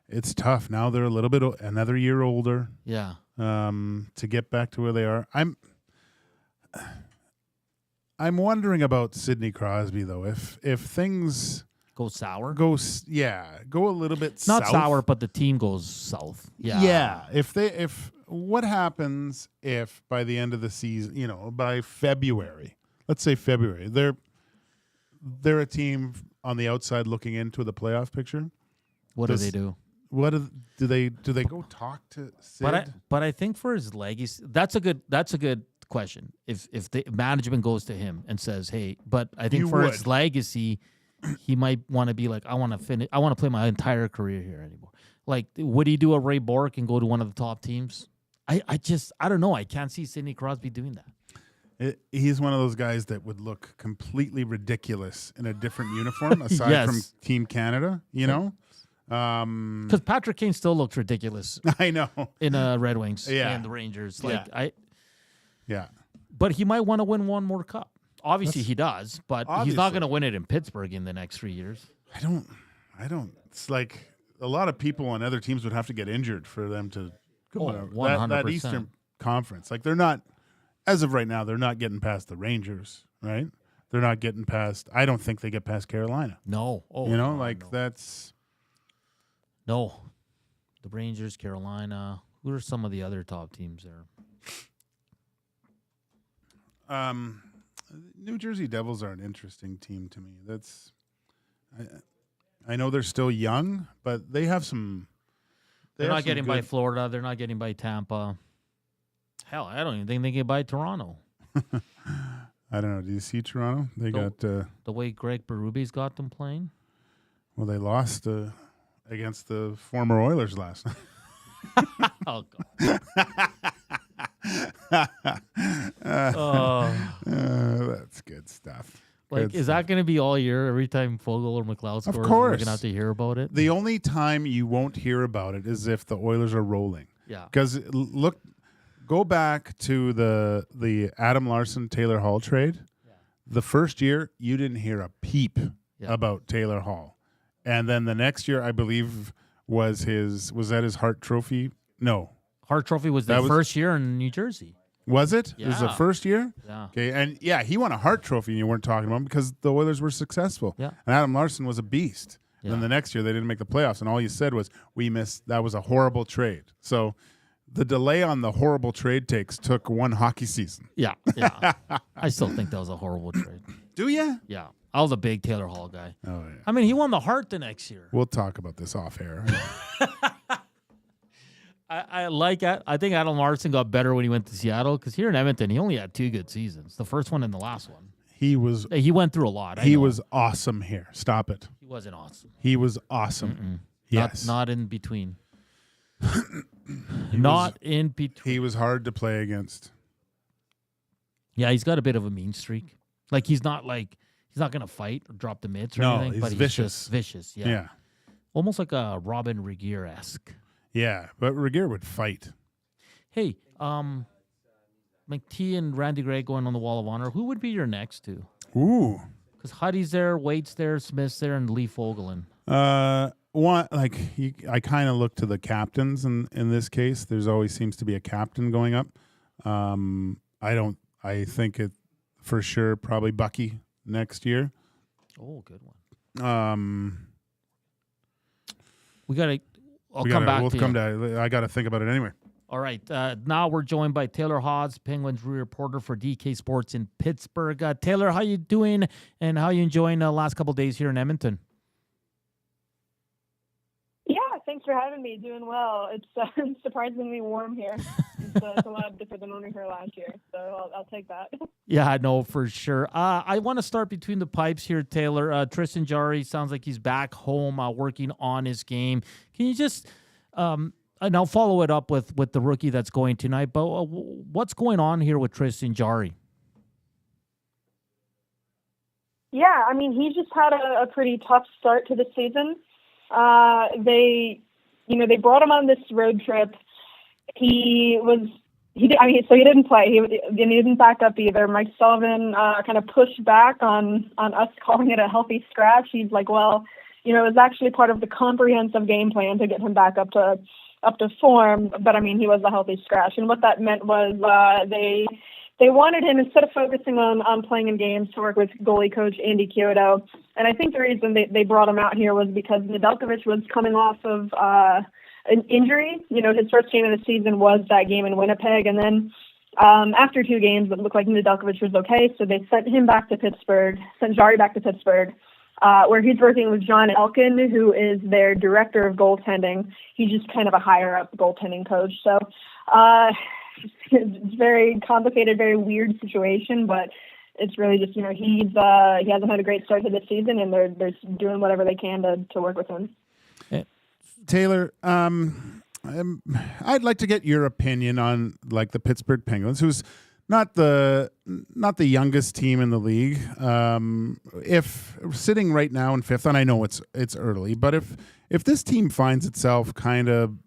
It's tough now. They're a little bit another year older. Yeah. To get back to where they are, I'm wondering about Sidney Crosby though. If things go sour, go a little bit not south. sour, but the team goes south. Yeah. If what happens if by the end of the season, by February, let's say February, they're a team on the outside looking into the playoff picture. What do they do? What do they go talk to Sid? But I think for his legacy, that's a good question. If the management goes to him and says, "Hey," but I think his legacy, he might want to be like, "I want to finish. I want to play my entire career here anymore." Like, would he do a Ray Bourque and go to one of the top teams? I don't know. I can't see Sidney Crosby doing that. He's one of those guys that would look completely ridiculous in a different uniform aside from Team Canada. Because Patrick Kane still looks ridiculous. I know in Red Wings and the Rangers. Yeah. But he might want to win one more cup. Obviously, he does, but he's not going to win it in Pittsburgh in the next 3 years. I don't. It's like a lot of people on other teams would have to get injured for them to go on 100%. that Eastern Conference. Like they're not, as of right now, they're not getting past the Rangers, right? They're not getting past. I don't think they get past Carolina. No. That's. No. The Rangers, Carolina. Who are some of the other top teams there? New Jersey Devils are an interesting team to me. I know they're still young, but they have some. They're not getting by Florida. They're not getting by Tampa. Hell, I don't even think they get by Toronto. I don't know. Do you see Toronto? They got the way Greg Berube's got them playing. Well, they lost against the former Oilers last night. Oh God. That's good stuff. Is that going to be all year? Every time Fogle or McLeod scores, of course. We're going to have to hear about it? The only time you won't hear about it is if the Oilers are rolling. Yeah. Because go back to the Adam Larson Taylor Hall trade. Yeah. The first year, you didn't hear a peep about Taylor Hall. And then the next year, I believe, was that his Hart Trophy? No. Hart Trophy was the first year in New Jersey. Was it? Yeah. It was the first year? Yeah. Okay, and he won a Hart Trophy and you weren't talking about him because the Oilers were successful. Yeah. And Adam Larson was a beast. Yeah. And then the next year they didn't make the playoffs and all you said was, we missed, that was a horrible trade. So the delay on the horrible trade takes took one hockey season. Yeah. I still think that was a horrible trade. Do you? Yeah. I was a big Taylor Hall guy. Oh, yeah. I mean, he won the Hart the next year. We'll talk about this off air. I think Adam Larson got better when he went to Seattle because here in Edmonton, he only had 2 good seasons. The first one and the last one. He went through a lot. He was awesome here. Stop it. He wasn't awesome. He was awesome. Mm-mm. Yes. Not in between. In between. He was hard to play against. Yeah, he's got a bit of a mean streak. Like he's not going to fight or drop the mitts or anything. He's but vicious. He's just vicious. Yeah. Almost like a Robin Regier-esque. Yeah, but Regier would fight. Hey, McT and Randy Gray going on the Wall of Honor. Who would be your next two? Ooh. Because Huddy's there, Waite's there, Smith's there, and Lee Fogelin. I kind of look to the captains in this case. There's always seems to be a captain going up. I think it for sure probably Bucky next year. Oh, good one. I'll come back to you. I got to think about it anyway. All right. Now we're joined by Taylor Haase, Penguins reporter for DK Sports in Pittsburgh. Taylor, how you doing, and how you enjoying the last couple of days here in Edmonton? Yeah, thanks for having me. Doing well. It's surprisingly warm here. It's a lot different than when we were here last year, so I'll take that. Yeah, I know for sure. I want to start between the pipes here, Taylor. Tristan Jarry sounds like he's back home working on his game. Can you just and I'll follow it up with the rookie that's going tonight. But what's going on here with Tristan Jarry? Yeah, I mean, he just had a pretty tough start to the season. They brought him on this road trip. He didn't play. He didn't back up either. Mike Sullivan kind of pushed back on us calling it a healthy scratch. He's like, well, it was actually part of the comprehensive game plan to get him back up to form, but I mean, he was a healthy scratch. And what that meant was they wanted him, instead of focusing on playing in games, to work with goalie coach Andy Chiodo. And I think the reason they brought him out here was because Nedeljkovic was coming off of an injury. His first game of the season was that game in Winnipeg. And then after 2 games, it looked like Nedeljkovic was okay. So they sent Jarry back to Pittsburgh, where he's working with John Elkin, who is their director of goaltending. He's just kind of a higher-up goaltending coach. So it's very complicated, very weird situation, but it's really just, he hasn't had a great start to the season, and they're doing whatever they can to work with him. Taylor, I'd like to get your opinion on like the Pittsburgh Penguins, who's not the youngest team in the league. If sitting right now in 5th, and I know it's early, but if this team finds itself kind of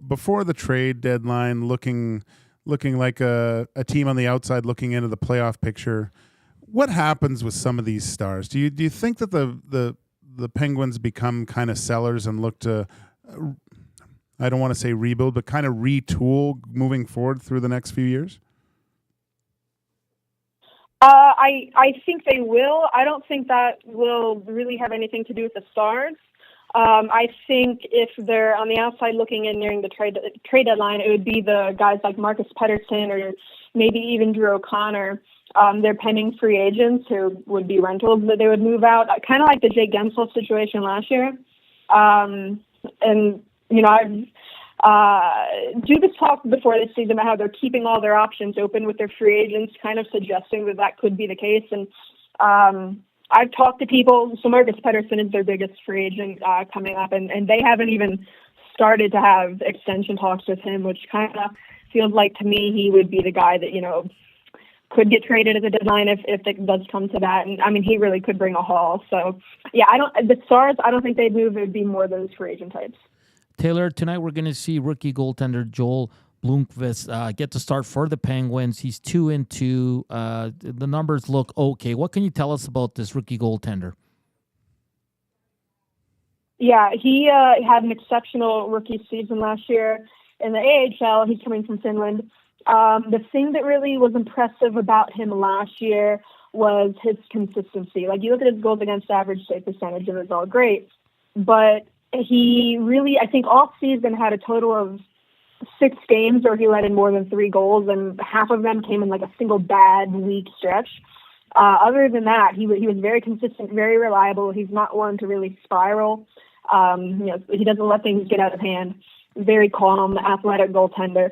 before the trade deadline, looking like a team on the outside looking into the playoff picture, what happens with some of these stars? Do you think that the Penguins become kind of sellers and look to, I don't want to say rebuild, but kind of retool moving forward through the next few years? I think they will. I don't think that will really have anything to do with the stars. I think if they're on the outside looking in nearing the trade deadline, it would be the guys like Marcus Pettersson or maybe even Drew O'Connor. They're pending free agents who would be rentals that they would move out, kind of like the Jake Gensel situation last year. I've Dubas talked before this season about how they're keeping all their options open with their free agents, kind of suggesting that could be the case. And I've talked to people. So Marcus Pettersson is their biggest free agent coming up, and they haven't even started to have extension talks with him, which kind of feels like to me he would be the guy that, could get traded at the deadline if it does come to that. And I mean, he really could bring a haul. So yeah, the stars, I don't think they'd move. It would be more those free agent types. Taylor, tonight we're going to see rookie goaltender Joel Blomqvist get to start for the Penguins. He's 2-2. The numbers look okay. What can you tell us about this rookie goaltender? Yeah, he had an exceptional rookie season last year in the AHL. He's coming from Finland. The thing that really was impressive about him last year was his consistency. Like, you look at his goals against average save percentage, and it's all great. But he really, I think, all season had a total of 6 games where he let in more than 3 goals, and half of them came in like a single bad, weak stretch. Other than that, he was very consistent, very reliable. He's not one to really spiral. He doesn't let things get out of hand. Very calm, athletic goaltender.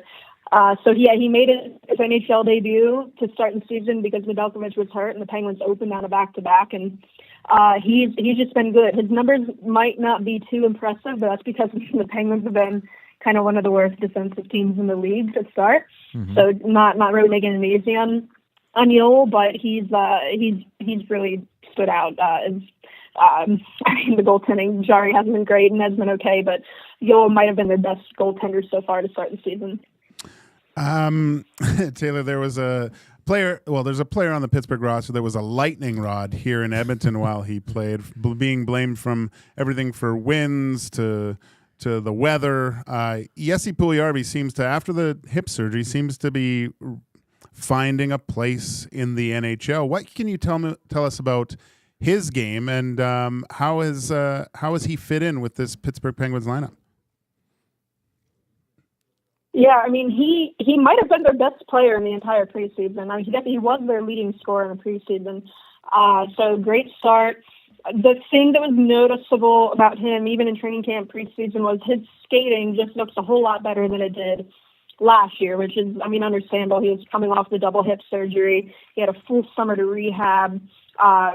He made his NHL debut to start the season because Nedeljkovic was hurt and the Penguins opened on a back-to-back, and he's just been good. His numbers might not be too impressive, but that's because the Penguins have been kind of one of the worst defensive teams in the league to start. Mm-hmm. So not really making it easy on Joel, but he's really stood out. The goaltending, Jarry hasn't been great and has been okay, but Joel might have been their best goaltender so far to start the season. Taylor, there's a player on the Pittsburgh roster that was a lightning rod here in Edmonton while he played, being blamed from everything for wins to the weather. Jesse Puljujarvi seems to, after the hip surgery, seems to be finding a place in the NHL. What can you tell us about his game, and how has he fit in with this Pittsburgh Penguins lineup? Yeah, I mean, he might have been their best player in the entire preseason. I mean, he was their leading scorer in the preseason. So great start. The thing that was noticeable about him, even in training camp preseason, was his skating just looks a whole lot better than it did last year, which is, I mean, understandable. He was coming off the double hip surgery. He had a full summer to rehab,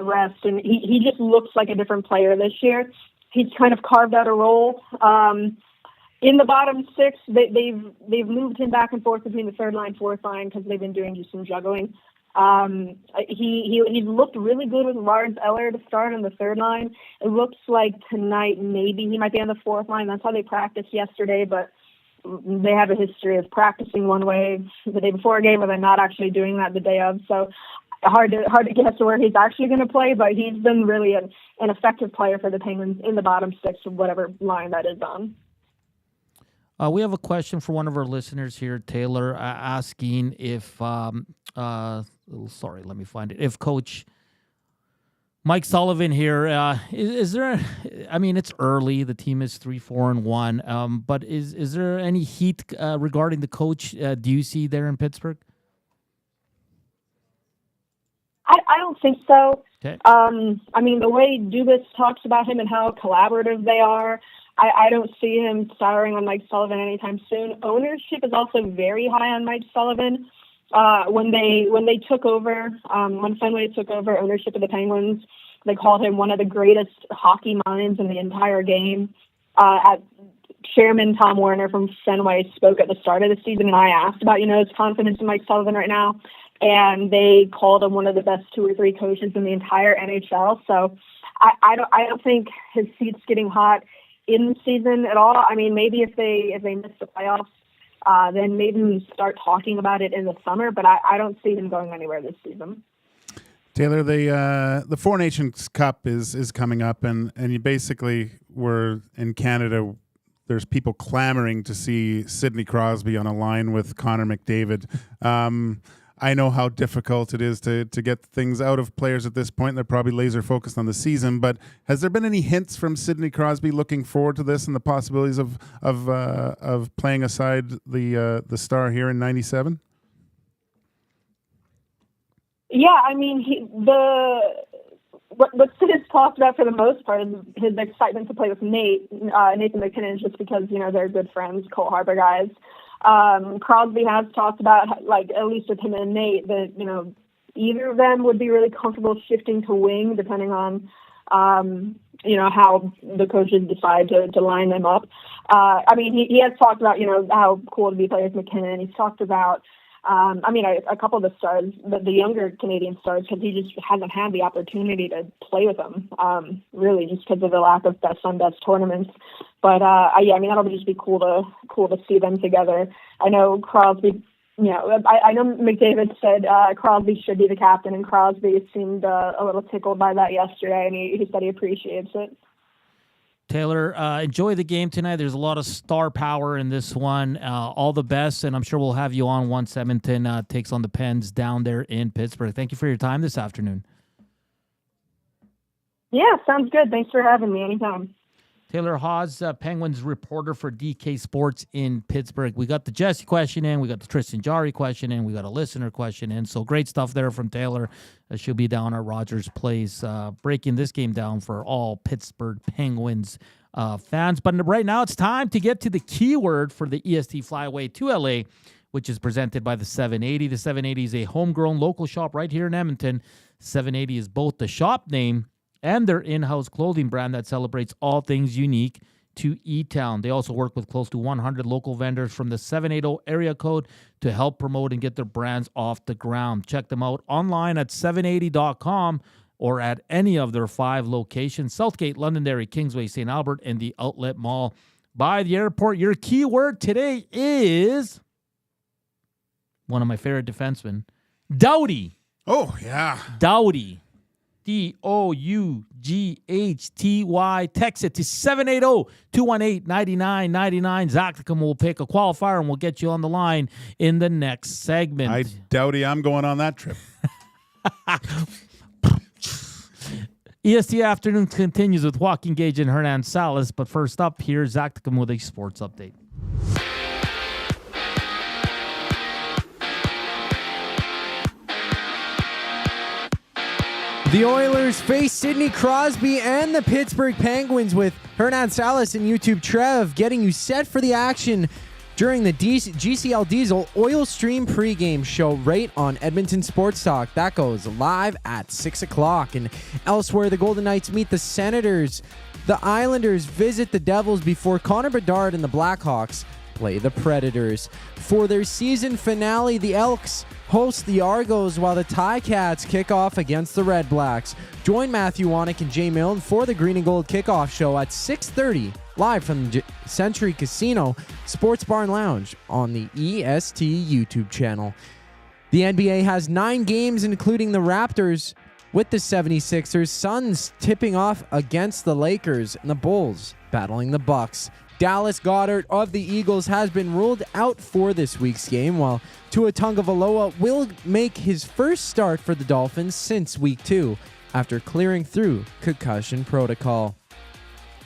rest, and he just looks like a different player this year. He's kind of carved out a role. In the bottom six, they've moved him back and forth between the third line, fourth line, because they've been doing just some juggling. He looked really good with Lars Eller to start on the third line. It looks like tonight maybe he might be on the fourth line. That's how they practiced yesterday, but they have a history of practicing one way the day before a game and then not actually doing that the day of. So hard to guess where he's actually going to play, but he's been really an effective player for the Penguins in the bottom six of whatever line that is on. We have a question for one of our listeners here, Taylor, asking if, sorry, let me find it. If Coach Mike Sullivan here, is there, I mean, it's early. The team is 3-4-1, but is there any heat regarding the coach? Do you see there in Pittsburgh? I don't think so. Okay. I mean, the way Dubas talks about him and how collaborative they are, I don't see him souring on Mike Sullivan anytime soon. Ownership is also very high on Mike Sullivan. When they took over, when Fenway took over ownership of the Penguins, they called him one of the greatest hockey minds in the entire game. Chairman Tom Werner from Fenway spoke at the start of the season, and I asked about, his confidence in Mike Sullivan right now, and they called him one of the best 2 or 3 coaches in the entire NHL. So I don't think his seat's getting hot in the season at all. I mean, maybe if they miss the playoffs, then maybe we start talking about it in the summer, but I don't see him going anywhere this season. Taylor, the Four Nations Cup is coming up, and you basically were in Canada. There's people clamoring to see Sidney Crosby on a line with Connor McDavid. I know how difficult it is to get things out of players at this point. They're probably laser focused on the season, but has there been any hints from Sidney Crosby looking forward to this and the possibilities of playing aside the star here in '97? Yeah, I mean, what Sid has talked about for the most part is his excitement to play with Nathan McKinnon, just because they're good friends, Cole Harbour guys. Crosby has talked about, like, at least with him and Nate, that, either of them would be really comfortable shifting to wing, depending on, how the coaches decide to line them up. I mean, he has talked about, how cool to be playing with McKinnon. He's talked about, a couple of the stars, the younger Canadian stars, because he just hasn't had the opportunity to play with them, really, just because of the lack of best-on-best tournaments. But that'll just be cool to see them together. I know Crosby, I know McDavid said Crosby should be the captain, and Crosby seemed a little tickled by that yesterday, and he said he appreciates it. Taylor, enjoy the game tonight. There's a lot of star power in this one. All the best, and I'm sure we'll have you on once Edmonton takes on the Pens down there in Pittsburgh. Thank you for your time this afternoon. Yeah, sounds good. Thanks for having me anytime. Taylor Haase, Penguins reporter for DK Sports in Pittsburgh. We got the Jesse question in. We got the Tristan Jarry question in. We got a listener question in. So great stuff there from Taylor. She'll be down at Rogers Place breaking this game down for all Pittsburgh Penguins fans. But right now it's time to get to the keyword for the EST Fly Away to LA, which is presented by the 780. The 780 is a homegrown local shop right here in Edmonton. 780 is both the shop name and their in-house clothing brand that celebrates all things unique to E-Town. They also work with close to 100 local vendors from the 780 area code to help promote and get their brands off the ground. Check them out online at 780.com or at any of their 5 locations: Southgate, Londonderry, Kingsway, St. Albert, and the Outlet Mall by the airport. Your keyword today is one of my favorite defensemen, Doughty. Oh, yeah. Doughty. Doughty. Text it to 780-218-9999. Zacticum will pick a qualifier and we'll get you on the line in the next segment. I doubt I'm going on that trip. EST Afternoon continues with Joaquin Gage and Hernan Salas. But first up, here's Zach Tacum with a sports update. The Oilers face Sidney Crosby and the Pittsburgh Penguins, with Hernan Salas and YouTube Trev getting you set for the action during the GCL Diesel Oil Stream pregame show right on Edmonton Sports Talk. That goes live at 6 o'clock. And elsewhere, the Golden Knights meet the Senators. The Islanders visit the Devils before Connor Bedard and the Blackhawks play the Predators. For their season finale, the Elks host the Argos while the Ticats kick off against the Red Blacks. Join Matthew Wannick and Jay Milne for the Green and Gold kickoff show at 6:30, live from the Century Casino Sports Bar and Lounge on the EST YouTube channel. The NBA has 9 games, including the Raptors with the 76ers, Suns tipping off against the Lakers, and the Bulls battling the Bucks. Dallas Goedert of the Eagles has been ruled out for this week's game, while Tua Tagovailoa will make his first start for the Dolphins since week 2 after clearing through concussion protocol.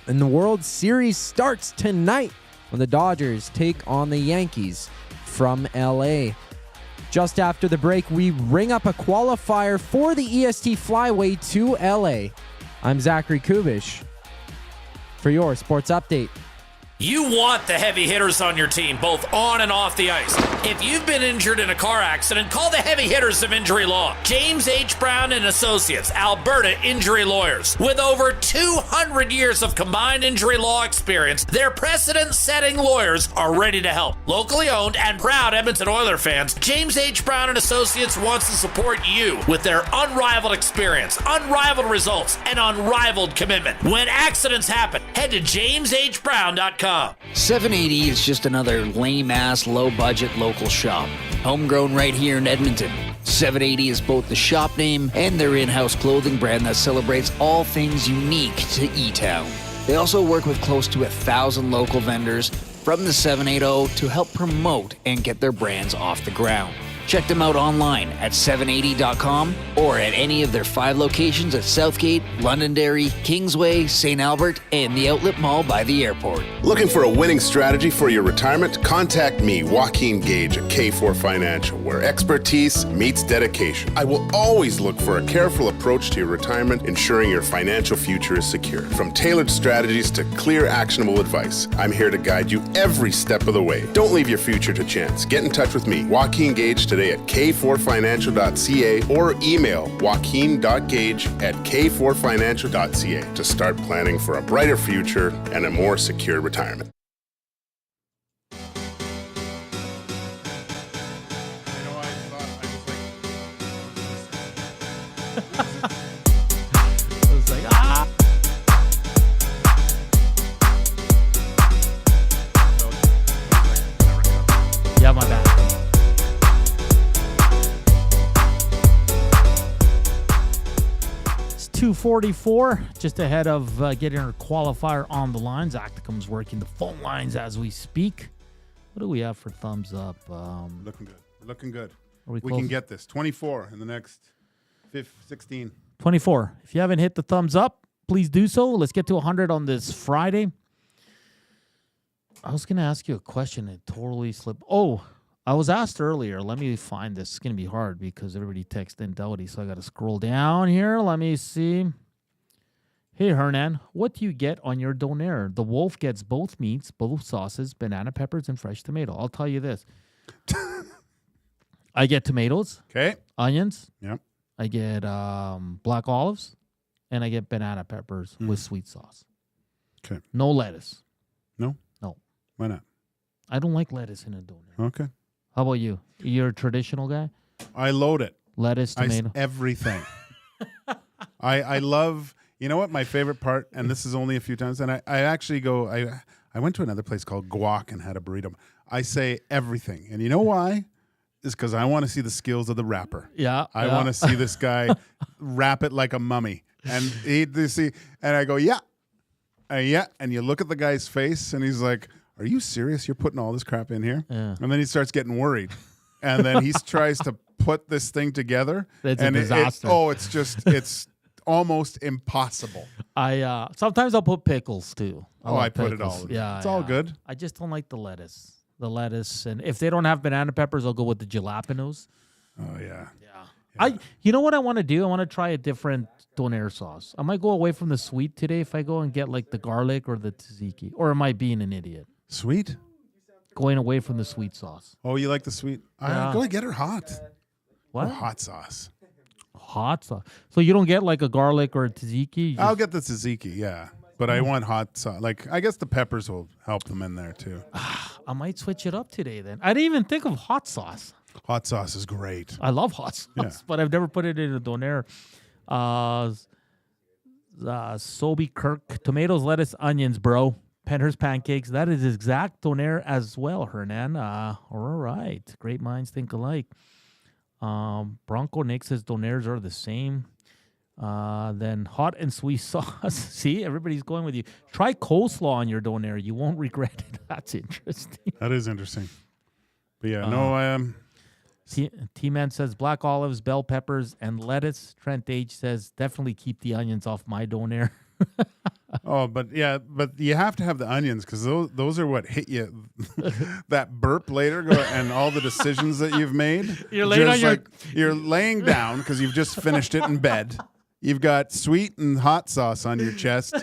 And the World Series starts tonight when the Dodgers take on the Yankees from LA. Just after the break, we ring up a qualifier for the EST Fly Away to LA. I'm Zachary Kubish for your sports update. You want the heavy hitters on your team, both on and off the ice. If you've been injured in a car accident, call the heavy hitters of injury law. James H. Brown and Associates, Alberta Injury Lawyers. With over 200 years of combined injury law experience, their precedent-setting lawyers are ready to help. Locally owned and proud Edmonton Oilers fans, James H. Brown and Associates wants to support you with their unrivaled experience, unrivaled results, and unrivaled commitment. When accidents happen, head to jameshbrown.com. 780 is just another lame-ass, low-budget local shop. Homegrown right here in Edmonton. 780 is both the shop name and their in-house clothing brand that celebrates all things unique to E-Town. They also work with close to 1,000 local vendors from the 780 to help promote and get their brands off the ground. Check them out online at 780.com or at any of their 5 locations at Southgate, Londonderry, Kingsway, St. Albert, and the Outlet Mall by the airport. Looking for a winning strategy for your retirement? Contact me, Joaquin Gage at K4 Financial, where expertise meets dedication. I will always look for a careful approach to your retirement, ensuring your financial future is secure. From tailored strategies to clear, actionable advice, I'm here to guide you every step of the way. Don't leave your future to chance. Get in touch with me, Joaquin Gage, today at k4financial.ca or email joaquin.gage@k4financial.ca to start planning for a brighter future and a more secure retirement. I was like, ah! Yeah, my bad. It's 2:44, just ahead of getting our qualifier on the lines. Acticum's working the phone lines as we speak. What do we have for thumbs up? Looking good. Looking good. We can get this. 24 in the next 16. 24. If you haven't hit the thumbs up, please do so. Let's get to 100 on this Friday. I was going to ask you a question. It totally slipped. Oh, I was asked earlier. Let me find this. It's going to be hard because everybody texted infidelity, so I got to scroll down here. Let me see. Hey, Hernan, what do you get on your donaire? The Wolf gets both meats, both sauces, banana peppers, and fresh tomato. I'll tell you this. I get tomatoes. Okay. Onions. Yep. I get black olives, and I get banana peppers with sweet sauce. Okay. No lettuce. No? No. Why not? I don't like lettuce in a donaire. Okay. How about you? You're a traditional guy? I load it. Lettuce, tomato. Everything. I love, you know what, my favorite part, and this is only a few times, and I actually go, I went to another place called Guac and had a burrito. I say everything. And you know why? Is because I want to see the skills of the rapper. Yeah. I want to see this guy rap it like a mummy. And I go, yeah. And you look at the guy's face, and he's like, are you serious? You're putting all this crap in here? Yeah. And then he starts getting worried. And then he tries to put this thing together. It's and a disaster. it's almost impossible. I sometimes I'll put pickles too. I put it all. Yeah, it's all good. I just don't like the lettuce. And if they don't have banana peppers, I'll go with the jalapenos. Oh yeah. You know what I want to do? I want to try a different donair sauce. I might go away from the sweet today if I go and get like the garlic or the tzatziki. Or am I being an idiot? Sweet? Going away from the sweet sauce. Oh, you like the sweet? Go and get her hot. What? Or hot sauce. Hot sauce. So you don't get like a garlic or a tzatziki? I'll get the tzatziki, yeah. But I want hot sauce. Like, I guess the peppers will help them in there too. I might switch it up today then. I didn't even think of hot sauce. Hot sauce is great. I love hot sauce, but I've never put it in a donair. Sobe Kirk, tomatoes, lettuce, onions, bro. Penner's pancakes. That is exact donair as well, Hernan. All right. Great minds think alike. Bronco Nick says donairs are the same. Then hot and sweet sauce. See, everybody's going with you. Try coleslaw on your donair. You won't regret it. That's interesting. That is interesting. But yeah, T-Man says black olives, bell peppers, and lettuce. Trent H says definitely keep the onions off my donair. but you have to have the onions because those are what hit you. That burp later and all the decisions that you've made. You're laying down because you've just finished it in bed. You've got sweet and hot sauce on your chest,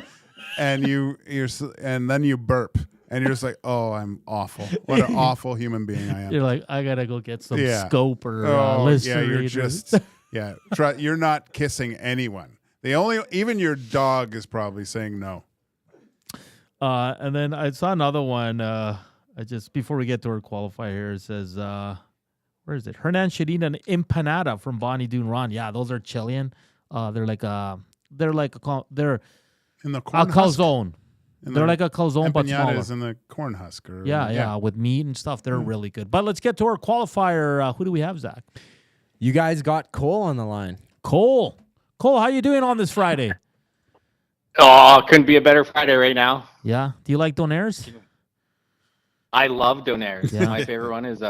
and then you burp. And you're just like, oh, I'm awful. What an awful human being I am. You're like, I gotta go get some scope or Listerine. You're just you're not kissing anyone. Even your dog is probably saying no. And then I saw another one. Before we get to our qualifier here, it says, where is it? Hernan Shadina and Empanada from Bonnie Doon Ron. Yeah, those are Chilean. They're in the corn calzone. They're like a calzone, but smaller. Is in the corn husk. With meat and stuff. They're really good. But let's get to our qualifier. Who do we have, Zach? You guys got Cole on the line. Cole, how you doing on this Friday? Oh, couldn't be a better Friday right now. Yeah. Do you like donairs? I love donairs. Yeah. My favorite one is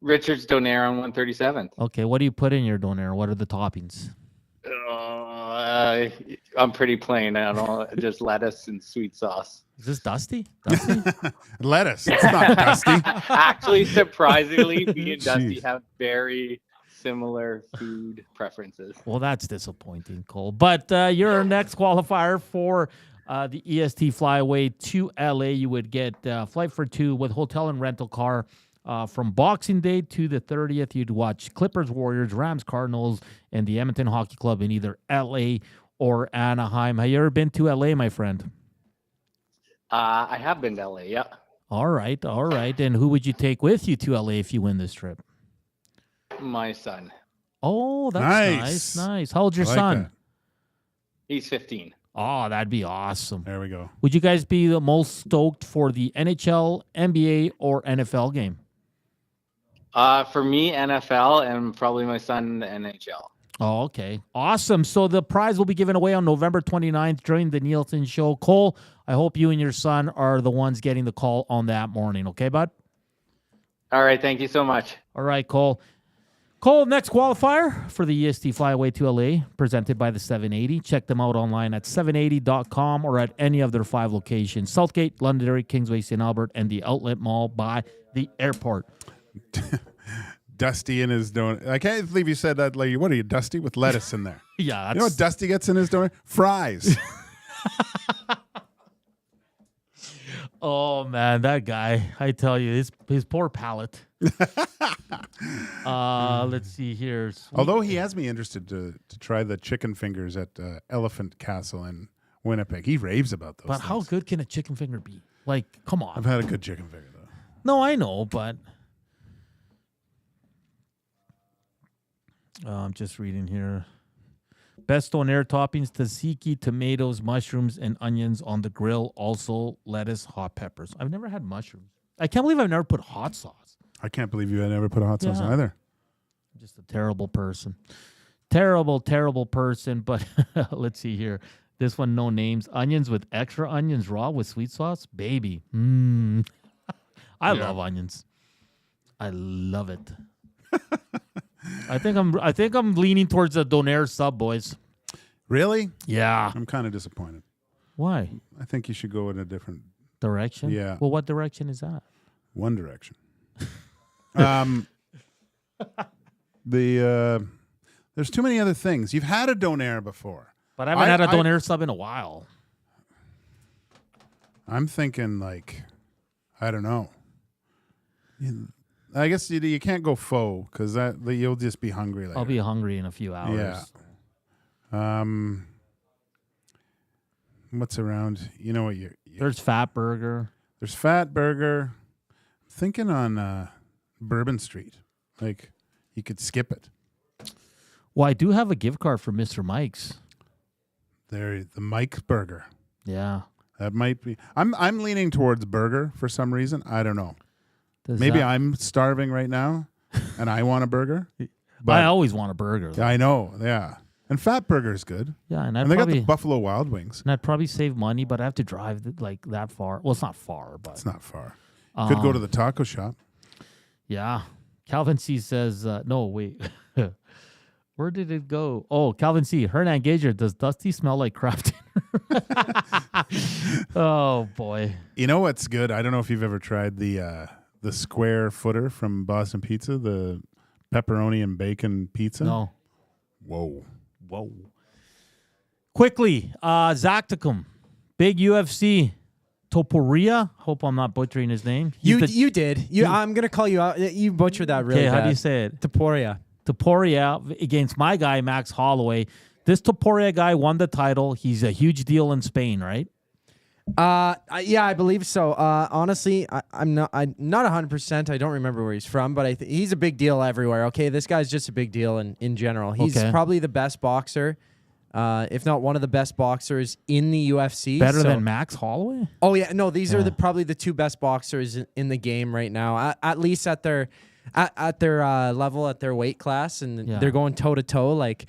Richard's donair on 137th. Okay. What do you put in your donair? What are the toppings? I'm pretty plain. I don't know, just lettuce and sweet sauce. Is this Dusty? Lettuce. It's not Dusty. Actually, surprisingly, me and Dusty have very similar food preferences. Well, that's disappointing, Cole. But your next qualifier for the EST Fly Away to LA, you would get flight for two with hotel and rental car. From Boxing Day to the 30th, you'd watch Clippers, Warriors, Rams, Cardinals, and the Edmonton Hockey Club in either LA or Anaheim. Have you ever been to LA, my friend? I have been to LA, yeah. All right. And who would you take with you to LA if you win this trip? My son. Oh, that's nice. How old's your son? That. He's 15. Oh, that'd be awesome. There we go. Would you guys be the most stoked for the NHL, NBA, or NFL game? For me, NFL, and probably my son, the NHL. Oh, okay. Awesome. So the prize will be given away on November 29th during the Nielsen Show. Cole, I hope you and your son are the ones getting the call on that morning. Okay, bud? All right. Thank you so much. All right, Cole. Cole, next qualifier for the EST Fly Away to LA, presented by the 780. Check them out online at 780.com or at any of their 5 locations: Southgate, Londonderry, Kingsway, St. Albert, and the Outlet Mall by the airport. Dusty in his donut. I can't believe you said that. Like, what are you, Dusty, with lettuce in there? Yeah. You know what Dusty gets in his donut? Fries. Oh, man, that guy. I tell you, his poor palate. Let's see here. Although he has me interested to try the chicken fingers at Elephant Castle in Winnipeg. He raves about those. But things. How good can a chicken finger be? Like, come on. I've had a good chicken finger, though. No, I know, but I'm just reading here. Best on air toppings: tzatziki, tomatoes, mushrooms, and onions on the grill. Also, lettuce, hot peppers. I've never had mushrooms. I can't believe I've never put hot sauce. I can't believe you had never put a hot sauce either. I'm just a terrible person. Terrible person. But let's see here. This one, no names. Onions with extra onions raw with sweet sauce. Baby. I love onions. I love it. I think I'm leaning towards the donair sub, boys. Really? Yeah. I'm kind of disappointed. Why? I think you should go in a different direction. Yeah. Well, what direction is that? One Direction. There's too many other things. You've had a Donaire before. But I haven't had a Donaire sub in a while. I'm thinking like, I don't know. I guess you can't go faux because you'll just be hungry later. I'll be hungry in a few hours. Yeah. What's around? You know what? There's Fat Burger. There's Fat Burger. I'm thinking on Bourbon Street. Like, you could skip it. Well, I do have a gift card for Mr. Mike's. The Mike's Burger. Yeah. That might be. I'm leaning towards burger for some reason. I don't know. Maybe I'm starving right now, and I want a burger. But I always want a burger. Though. I know. Yeah. And Fat Burger's good. Yeah, and they got the Buffalo Wild Wings. And I'd probably save money, but I have to drive like that far. Well, it's not far, but it's not far. Could go to the taco shop. Yeah. Calvin C says, no, wait. Where did it go? Oh, Calvin C. Hernan Gager, does Dusty smell like craft dinner? Oh, boy. You know what's good? I don't know if you've ever tried the square footer from Boston Pizza, the pepperoni and bacon pizza. No. Whoa. Quickly, Zacticum, big UFC. Topuria. Hope I'm not butchering his name. You did. I'm gonna call you out. You butchered that really bad. How do you say it? Topuria against my guy Max Holloway. This Topuria guy won the title. He's a huge deal in Spain, right? Yeah, I believe so. Honestly, I'm not 100%. I don't remember where he's from, but he's a big deal everywhere. Okay, this guy's just a big deal in general. He's probably the best boxer, if not one of the best boxers in the UFC. Better than Max Holloway? Oh yeah, no, these are probably the two best boxers in the game right now. At least at their level, at their weight class, and they're going toe to toe. Like,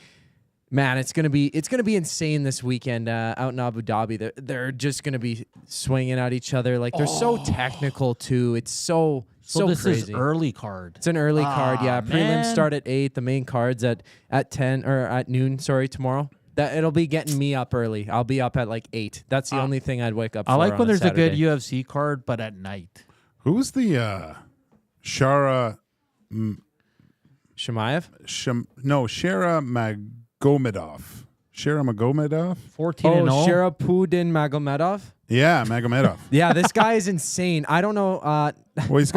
man, it's gonna be insane this weekend out in Abu Dhabi. They're just gonna be swinging at each other. Like, they're so technical too. It's so this crazy. is early card. It's an early card. Yeah, prelims start at 8. The main card's at 10 or at noon. Sorry, tomorrow. That it'll be getting me up early. I'll be up at like 8. That's the only thing I'd wake up. I like when there's Saturday. a good UFC card, but at night. Who's the Shara Shemaev? Shara Magomedov. 14-0. Sharapudin Magomedov. Yeah, Magomedov. Yeah, this guy is insane. I don't know. Well, he's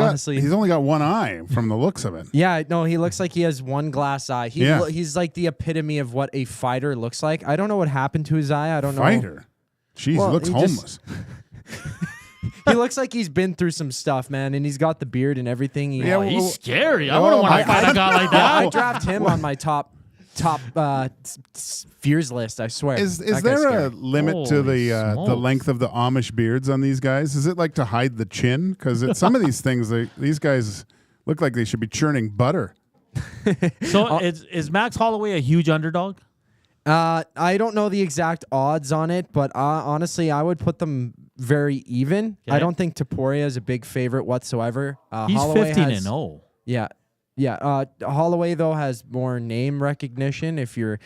only got one eye from the looks of it. Yeah, no, he looks like he has one glass eye. He's like the epitome of what a fighter looks like. I don't know what happened to his eye. I don't know. Fighter? Jeez, well, looks homeless. He looks like he's been through some stuff, man, and he's got the beard and everything. He's scary. I wouldn't want to fight a guy like that. I draft him on my top fears list. I swear. Is there a limit to the length of the Amish beards on these guys? Is it like to hide the chin? Because some of these things, these guys look like they should be churning butter. So is Max Holloway a huge underdog? I don't know the exact odds on it, but honestly, I would put them very even. Okay. I don't think Topuria is a big favorite whatsoever. He's 15-0. Yeah. Yeah, Holloway though has more name recognition. If you're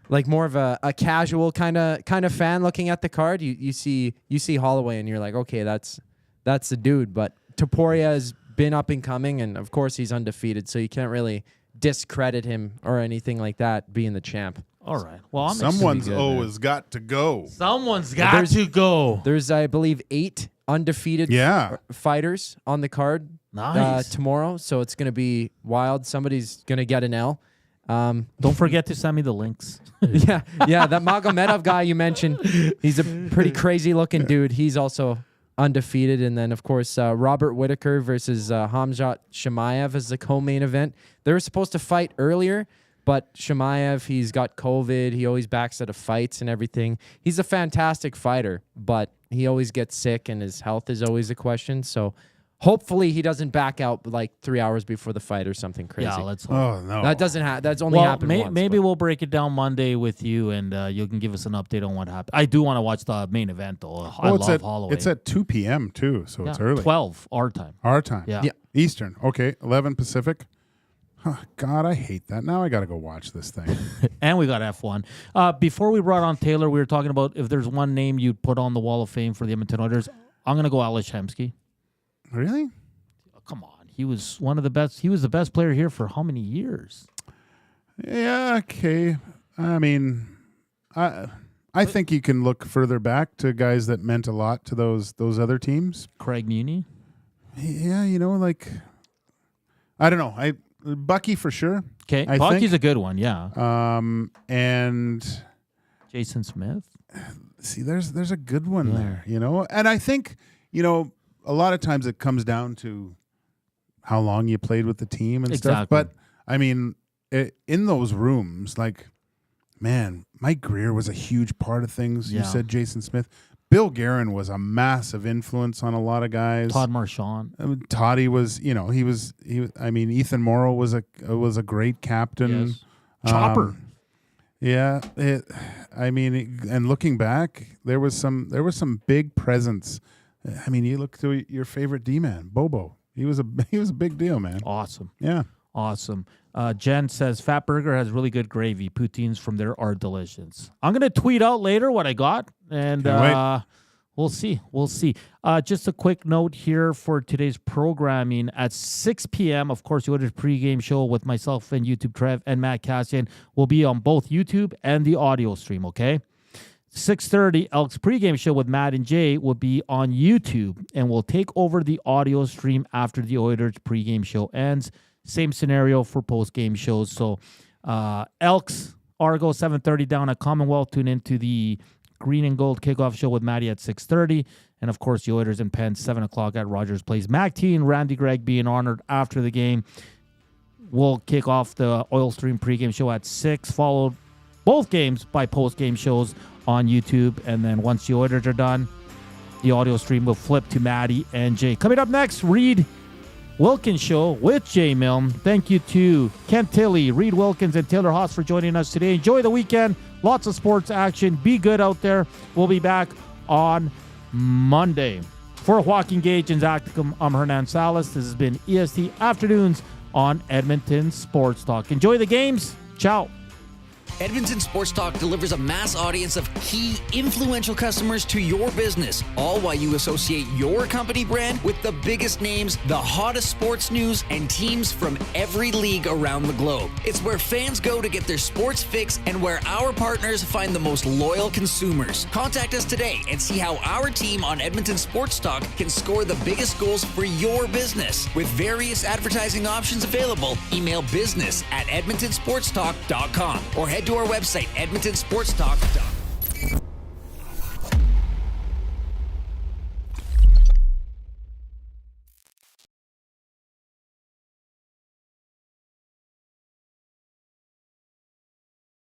like more of a casual kind of fan looking at the card, you see Holloway and you're like, okay, that's the dude. But Topuria has been up and coming, and of course he's undefeated, so you can't really discredit him or anything like that being the champ. All right. Well, someone's has got to go. Someone's got to go. There's, I believe, 8 undefeated fighters on the card. Nice. Tomorrow, so it's going to be wild. Somebody's going to get an L. Don't forget to send me the links. yeah, that Magomedov guy you mentioned, he's a pretty crazy-looking dude. He's also undefeated. And then, of course, Robert Whittaker versus Hamzat Shemaev is the co-main event. They were supposed to fight earlier, but Shemaev, he's got COVID. He always backs out of fights and everything. He's a fantastic fighter, but he always gets sick, and his health is always a question. So hopefully he doesn't back out like 3 hours before the fight or something crazy. Yeah, let's hope. Oh, no. That doesn't happen. That's only happened once. Maybe we'll break it down Monday with you, and you can give us an update on what happened. I do want to watch the main event, though. I love Holloway. It's at 2 p.m., too, so it's early. 12 our time. Our time. Yeah. Eastern. Okay, 11 Pacific. Oh, God, I hate that. Now I got to go watch this thing. And we got F1. Before we brought on Taylor, we were talking about if there's one name you'd put on the Wall of Fame for the Edmonton Oilers. I'm going to go Ales Hemsky. Really? Oh, come on. He was one of the best. He was the best player here for how many years? Yeah, okay. I mean, I think you can look further back to guys that meant a lot to those other teams. Craig Muni? Yeah, like, I don't know. Bucky for sure. Okay, Bucky's a good one, yeah. And Jason Smith. See, there's a good one there, And I think, a lot of times it comes down to how long you played with the team and stuff. But I mean, in those rooms, like, man, Mike Greer was a huge part of things. Yeah. You said Jason Smith. Bill Guerin was a massive influence on a lot of guys. Todd Marchand. Toddy was, he was. I mean, Ethan Morrow was a great captain. Yes. Chopper. Yeah. And looking back, there was some big presence. I mean, you look to your favorite D-man, Bobo. He was a big deal, man. Awesome. Yeah. Awesome. Jen says Fat Burger has really good gravy. Poutines from there are delicious. I'm going to tweet out later what I got, and we'll see. Just a quick note here for today's programming. At 6 p.m., of course, the Oilers pregame show with myself and YouTube Trev and Matt Cassian will be on both YouTube and the audio stream, okay? 6:30, Elks pregame show with Matt and Jay will be on YouTube, and we'll take over the audio stream after the Oilers pregame show ends. Same scenario for post-game shows. So Elks, Argo, 7:30 down at Commonwealth. Tune into the Green and Gold kickoff show with Matty at 6:30. And, of course, the Oilers and Penn, 7 o'clock at Rogers Place. Mac T and Randy Gregg being honored after the game. We'll kick off the Oil Stream pregame show at 6, followed both games by post-game shows on YouTube. And then once the Oilers are done, the audio stream will flip to Matty and Jay. Coming up next, Reid Wilkins Show with Jay Milne. Thank you to Kent Tilley, Reid Wilkins, and Taylor Haase for joining us today. Enjoy the weekend. Lots of sports action. Be good out there. We'll be back on Monday. For Joaquin Gage and Zach, I'm Hernan Salas. This has been EST Afternoons on Edmonton Sports Talk. Enjoy the games. Ciao. Edmonton Sports Talk delivers a mass audience of key, influential customers to your business, all while you associate your company brand with the biggest names, the hottest sports news, and teams from every league around the globe. It's where fans go to get their sports fix and where our partners find the most loyal consumers. Contact us today and see how our team on Edmonton Sports Talk can score the biggest goals for your business. With various advertising options available, email business@edmontonsportstalk.com or head to our website, edmontonsportstalk.com.